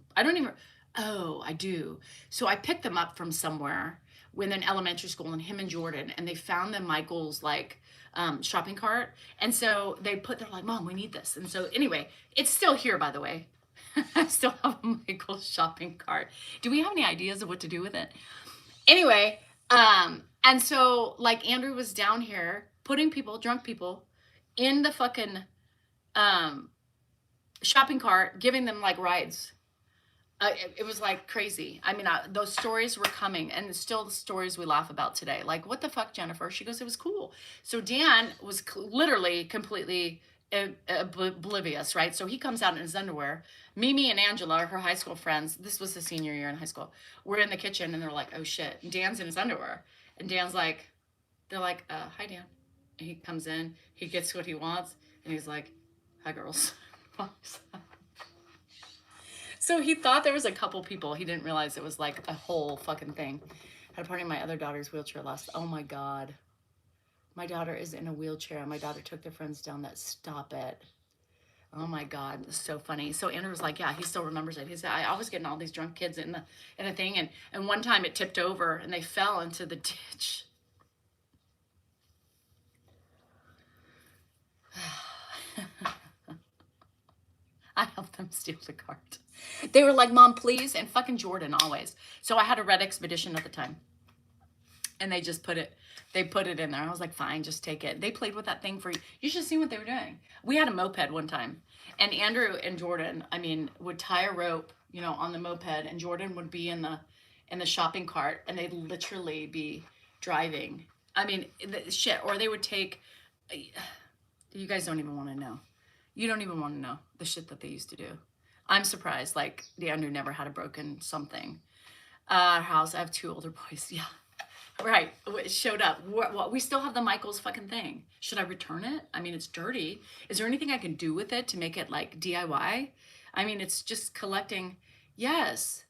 S3: do. So I picked them up from somewhere when in elementary school, and him and Jordan, and they found the Michael's shopping cart. And so they're like, Mom, we need this. And so anyway, it's still here, by the way. I still have a Michael's shopping cart. Do we have any ideas of what to do with it? Anyway, and so Andrew was down here putting drunk people in the fucking shopping cart, giving them rides. It was crazy. I mean, those stories were coming, and it's still the stories we laugh about today. Like, what the fuck, Jennifer? She goes, it was cool. So Dan was literally completely oblivious, right? So he comes out in his underwear. Mimi and Angela, her high school friends, this was the senior year in high school, were in the kitchen, and they're like, oh shit. And Dan's in his underwear. And Dan's like, they're like, hi, Dan. And he comes in, he gets what he wants, and he's like, hi, girls. So he thought there was a couple people. He didn't realize it was a whole fucking thing. Had a party in my other daughter's wheelchair oh my God. My daughter is in a wheelchair. My daughter took their friends down that, stop it. Oh my God, it's so funny. So Andrew was like, yeah, he still remembers it. He said, I was getting all these drunk kids in the thing. And one time it tipped over and they fell into the ditch. I helped them steal the cart. They were like, Mom, please. And fucking Jordan always. So I had a Red Expedition at the time. And they just put it in there. I was like, fine, just take it. They played with that thing you should have seen what they were doing. We had a moped one time. And Andrew and Jordan, would tie a rope, on the moped. And Jordan would be in the shopping cart. And they'd literally be driving. Shit. Or they would take, you guys don't even want to know. You don't even want to know the shit that they used to do. I'm surprised, Andrew never had a broken something. Our house, I have 2 older boys, yeah. Right, it showed up. We still have the Michael's fucking thing. Should I return it? It's dirty. Is there anything I can do with it to make it DIY? It's just collecting. Yes.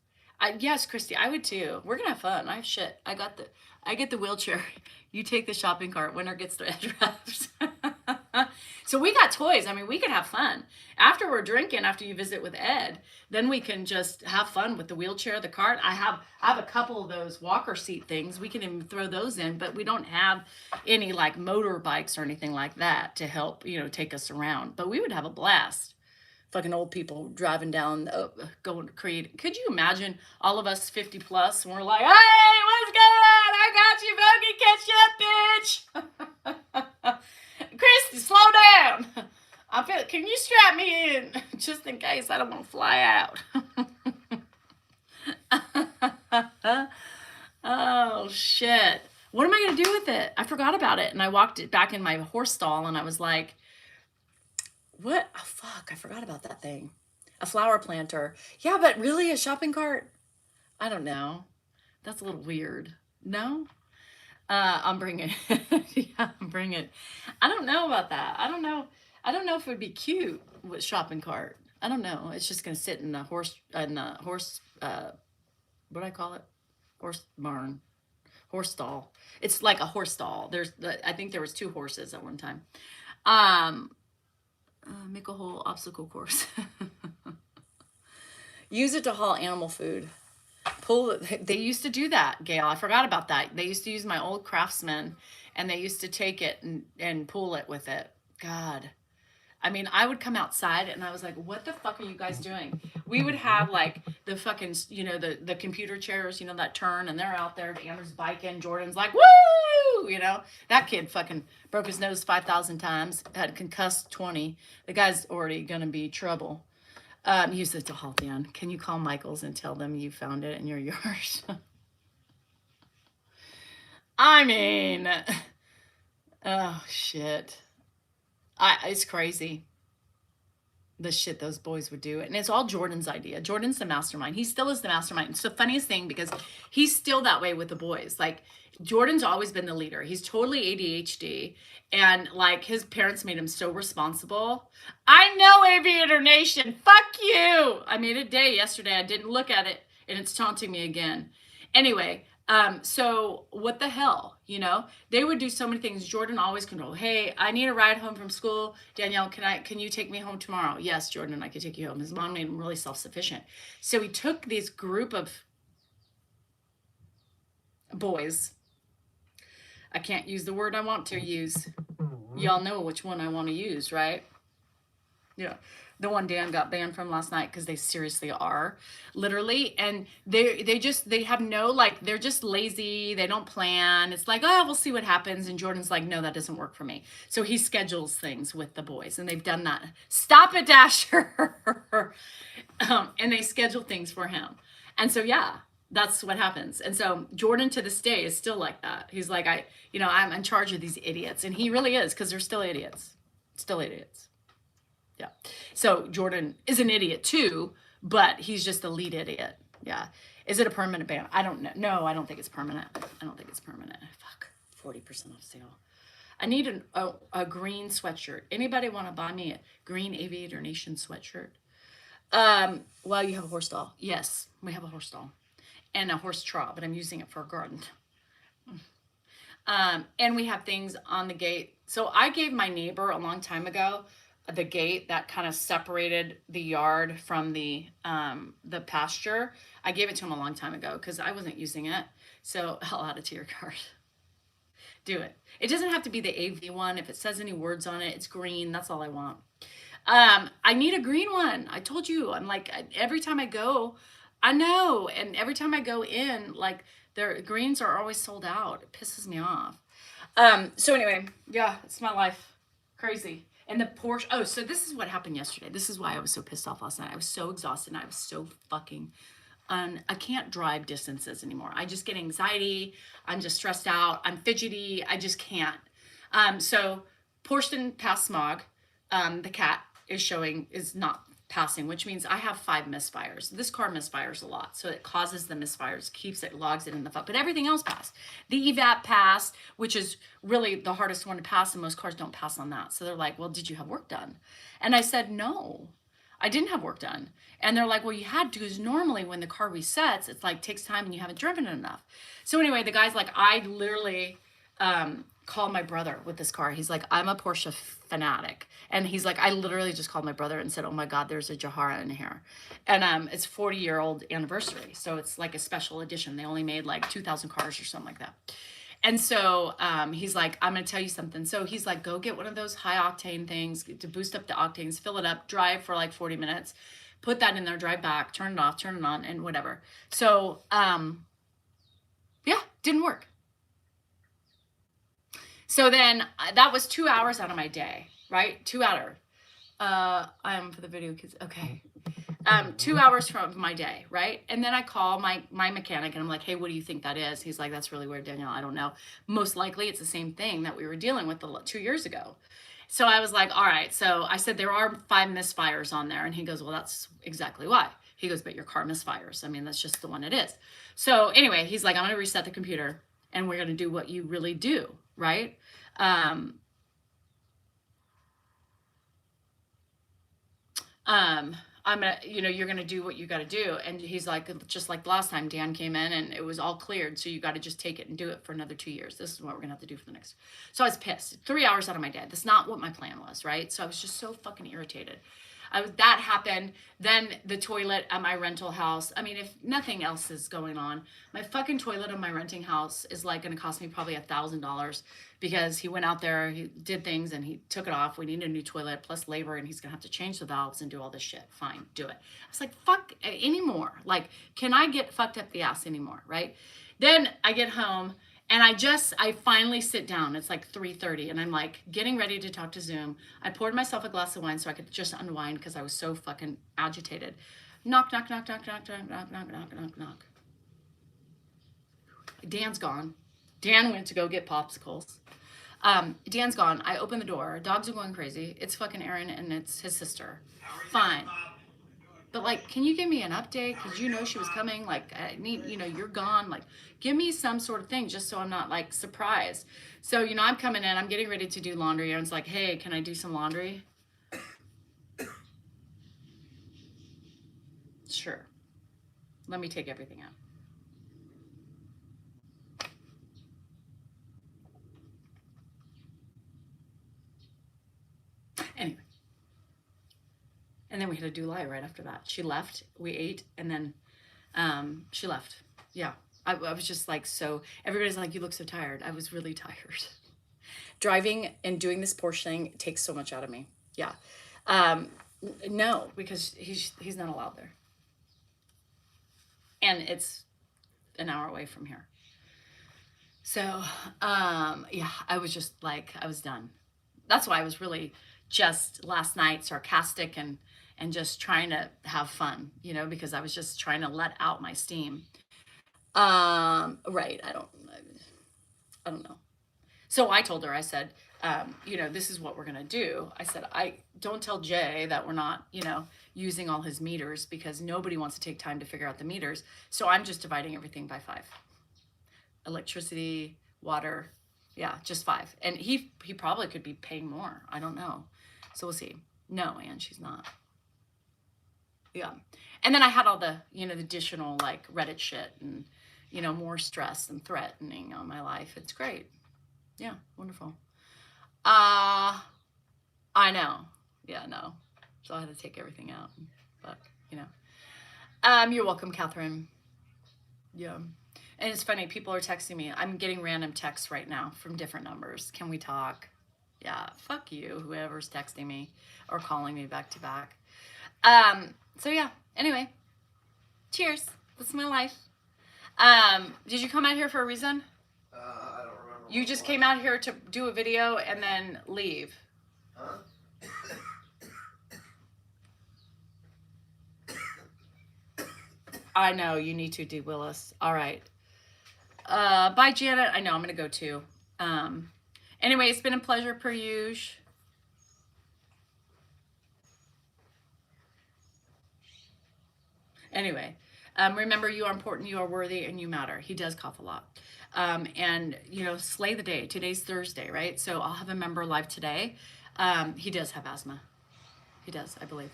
S3: Yes, Christy, I would too. We're gonna have fun. I have shit. I get the wheelchair. You take the shopping cart. Winner gets the edge wraps. So we got toys. We could have fun. After we're drinking, after you visit with Ed, then we can just have fun with the wheelchair, the cart. I have a couple of those walker seat things. We can even throw those in, but we don't have any motorbikes or anything like that to help, take us around. But we would have a blast. Fucking old people driving down, going to create. Could you imagine all of us 50 plus and we're like, hey, what's going on? I got you, bogey ketchup, bitch. Christy, slow down. Can you strap me in just in case I don't want to fly out? Oh, shit. What am I going to do with it? I forgot about it. And I walked it back in my horse stall and I was like, what? Oh, fuck. I forgot about that thing. A flower planter. Yeah, but really a shopping cart? I don't know. That's a little weird. No? I'm bringing it. Yeah, I'm bringing it. I don't know about that. I don't know if it would be cute with shopping cart. I don't know. It's just going to sit in the horse, what do I call it? horse barn, horse stall. It's like a horse stall. I think there was 2 horses at one time. Make a whole obstacle course. Use it to haul animal food. They used to do that, Gail. I forgot about that. They used to use my old Craftsman, and they used to take it and pull it with it. God. I mean, I would come outside and I was like, what the fuck are you guys doing? We would have like the fucking, the computer chairs, that turn, and they're out there. Andrew's biking. Jordan's like, woo! That kid fucking broke his nose 5,000 times, had concussed 20. The guy's already going to be trouble. Use it to haul down. Can you call Michaels and tell them you found it in your yard? I mean, oh, shit. It's crazy, the shit those boys would do. And it's all Jordan's idea. Jordan's the mastermind. He still is the mastermind. It's the funniest thing because he's still that way with the boys. Like, Jordan's always been the leader. He's totally ADHD. And, like, his parents made him so responsible. I know, Aviator Nation. Fuck you. I made a day yesterday. I didn't look at it, and it's taunting me again. Anyway, so what the hell, they would do so many things. Jordan always controlled. Hey, I need a ride home from school. Danielle, can you take me home tomorrow? Yes, Jordan, I can take you home. His mom made him really self-sufficient. So he took this group of boys. I can't use the word I want to use. Y'all know which one I want to use, right? Yeah. The one Dan got banned from last night because they seriously are, literally. And they have no, like, they're just lazy. They don't plan. It's like, oh, we'll see what happens. And Jordan's like, no, that doesn't work for me. So he schedules things with the boys, and they've done that. Stop it, Dasher. And they schedule things for him. And so, yeah, that's what happens. And so Jordan to this day is still like that. He's like, I'm in charge of these idiots. And he really is, because they're still idiots. Still idiots. Yeah. So Jordan is an idiot too, but he's just the lead idiot. Yeah. Is it a permanent ban? I don't know. No, I don't think it's permanent. Fuck. 40% off sale. I need a green sweatshirt. Anybody want to buy me a green Aviator Nation sweatshirt? Well, you have a horse stall. Yes, we have a horse stall and a horse trough, but I'm using it for a garden. And we have things on the gate. So I gave my neighbor a long time ago the gate that kind of separated the yard from the pasture. I gave it to him a long time ago because I wasn't using it. So I'll add it to your card. Do it. It doesn't have to be the AV one. If it says any words on it, it's green. That's all I want. I need a green one. I told you. I'm like, every time I go, I know. And every time I go in, like, their greens are always sold out. It pisses me off. So anyway, yeah, it's my life. Crazy. And the Porsche, so this is what happened yesterday. This is why I was so pissed off last night. I was so exhausted and I was so fucking, I can't drive distances anymore. I just get anxiety. I'm just stressed out. I'm fidgety. I just can't. So Porsche didn't pass smog. The cat is not passing, which means I have 5 misfires. This car misfires a lot. So it causes the misfires, logs it in the fuck. But everything else passed. The EVAP passed, which is really the hardest one to pass, and most cars don't pass on that. So they're like, well, did you have work done? And I said, no, I didn't have work done. And they're like, well, you had to, because normally when the car resets, it's like takes time and you haven't driven it enough. So anyway, the guy's like, I literally called my brother with this car. He's like, I'm a Porsche fanatic. And he's like, I literally just called my brother and said, oh my God, there's a Jahara in here. And it's 40-year-old anniversary. So it's like a special edition. They only made like 2,000 cars or something like that. And so he's like, I'm going to tell you something. So he's like, go get one of those high octane things to boost up the octanes, fill it up, drive for like 40 minutes, put that in there, drive back, turn it off, turn it on, and whatever. So yeah, didn't work. So then that was 2 hours out of my day, right? 2 hours. I'm for the video kids. Okay. 2 hours from my day, right? And then I call my mechanic and I'm like, hey, what do you think that is? He's like, that's really weird, Danielle. I don't know. Most likely it's the same thing that we were dealing with 2 years ago. So I was like, all right. So I said, there are 5 misfires on there. And he goes, well, that's exactly why. He goes, but your car misfires. I mean, that's just the one it is. So anyway, he's like, I'm going to reset the computer and we're going to do what you really do, right? I'm gonna, you're gonna do what you gotta do. And he's like, just like last time, Dan came in and it was all cleared. So you gotta just take it and do it for another 2 years. This is what we're gonna have to do for the next. So I was pissed. 3 hours out of my day. That's not what my plan was, right? So I was just so fucking irritated. That happened. Then the toilet at my rental house. I mean, if nothing else is going on, my fucking toilet in my renting house is like going to cost me probably $1,000 because he went out there, he did things and he took it off. We need a new toilet plus labor and he's going to have to change the valves and do all this shit. Fine, do it. I was like, fuck anymore. Like, can I get fucked up the ass anymore? Right? Then I get home. And I finally sit down. It's like 3:30 and I'm like getting ready to talk to Zoom. I poured myself a glass of wine so I could just unwind because I was so fucking agitated. Knock, knock, knock, knock, knock, knock, knock, knock, knock, knock, knock. Dan's gone. Dan went to go get popsicles. Dan's gone. I open the door. Dogs are going crazy. It's fucking Aaron and it's his sister. Fine. But like, can you give me an update? Cause she was coming. Like, I need, you're gone. Like, give me some sort of thing just so I'm not like surprised. So, I'm coming in, I'm getting ready to do laundry. Aaron's like, hey, can I do some laundry? Sure. Let me take everything out. Anyway. And then we had a Dulai right after that. She left, we ate, and then she left. Yeah, I was just like, so everybody's like, you look so tired. I was really tired. Driving and doing this Porsche thing takes so much out of me. Yeah. No, because he's not allowed there. And it's an hour away from here. So, yeah, I was just like, I was done. That's why I was really just last night sarcastic and just trying to have fun, because I was just trying to let out my steam. Right. I don't know. So I told her, I said, this is what we're going to do. I said, I don't tell Jay that we're not, using all his meters because nobody wants to take time to figure out the meters. So I'm just dividing everything by 5. Electricity, water. Yeah, just 5. And he probably could be paying more. I don't know. So we'll see. No, and she's not. Yeah. And then I had all the, the additional like Reddit shit and, more stress and threatening on my life. It's great. Yeah. Wonderful. I know. Yeah, no. So I had to take everything out. But, you're welcome, Catherine. Yeah. And it's funny. People are texting me. I'm getting random texts right now from different numbers. Can we talk? Yeah. Fuck you. Whoever's texting me or calling me back to back. So yeah, anyway, cheers. That's my life. Did you come out here for a reason?
S2: I don't remember.
S3: You just came out here to do a video and then leave.
S2: Huh?
S3: I know, you need to, D. Willis. All right. Bye, Janet. I know, I'm going to go too. Anyway, it's been a pleasure per usual. Anyway, remember, you are important, you are worthy, and you matter. He does cough a lot. And, slay the day. Today's Thursday, right? So I'll have a member live today. He does have asthma. He does, I believe.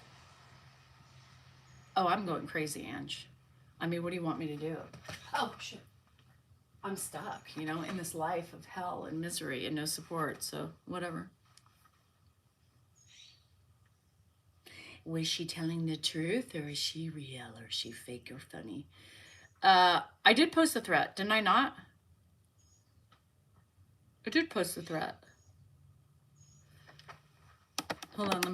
S3: Oh, I'm going crazy, Ange. I mean, what do you want me to do? Oh, shit. I'm stuck, in this life of hell and misery and no support. So whatever. Was she telling the truth, or is she real, or is she fake or funny? I did post a threat, didn't I not? I did post a threat. Hold on, let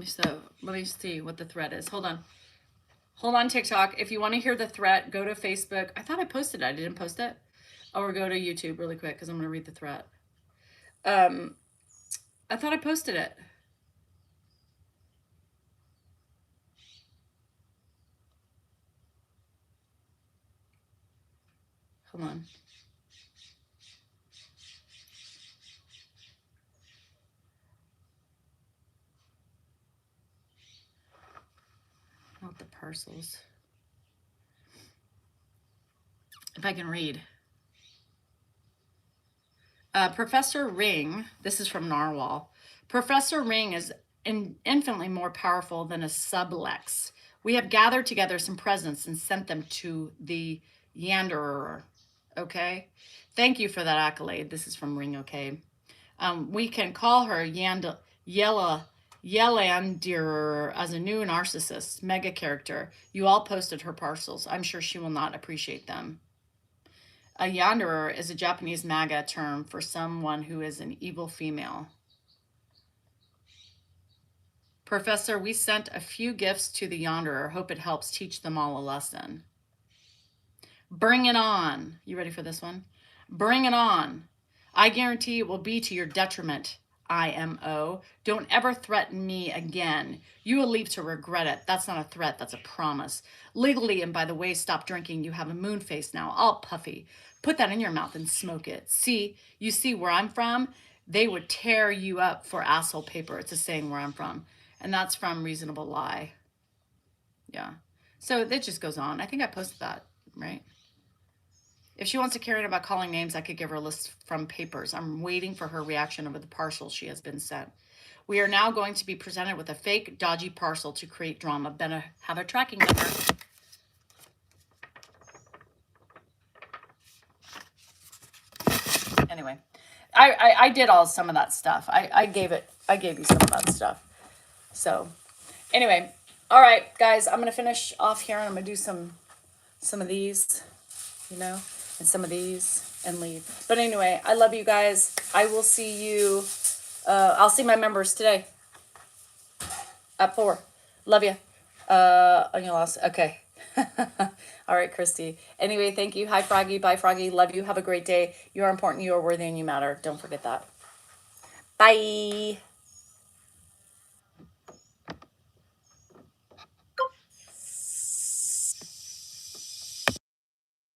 S3: me see what the threat is. Hold on, TikTok. If you want to hear the threat, go to Facebook. I thought I posted it. I didn't post it. Or go to YouTube really quick because I'm going to read the threat. I thought I posted it. Hold on. Not the parcels. If I can read. Professor Ring, this is from Narwhal. Professor Ring is infinitely more powerful than a sublex
S4: We have gathered together some presents and sent them to the Yanderer. Okay? Thank you for that accolade. This is from Ring OK. We can call her Yelandir as a new narcissist, mega character. You all posted her parcels. I'm sure she will not appreciate them. A Yanderer is a Japanese MAGA term for someone who is an evil female. Professor, we sent a few gifts to the Yanderer. Hope it helps teach them all a lesson. Bring it on. You ready for this one? Bring it on. I guarantee it will be to your detriment, IMO. Don't ever threaten me again. You will leave to regret it. That's not a threat, that's a promise. Legally, and by the way, stop drinking. You have a moon face now, all puffy. Put that in your mouth and smoke it. See, you see where I'm from? They would tear you up for asshole paper. It's a saying where I'm from. And that's from Reasonable Lie. Yeah. So it just goes on. I think I posted that, right? If she wants to carry on about calling names, I could give her a list from papers. I'm waiting for her reaction over the parcel she has been sent. We are now going to be presented with a fake, dodgy parcel to create drama. Better have a tracking number. Anyway, I did some of that stuff. I gave you some of that stuff. So anyway, all right, guys, I'm gonna finish off here and I'm gonna do some of these, and some of these and leave. But anyway, I love you guys. I will see you. I'll see my members today at 4. Love you. On your loss. Okay. All right, Christy. Anyway, thank you. Hi, Froggy. Bye, Froggy. Love you. Have a great day. You are important. You are worthy and you matter. Don't forget that. Bye.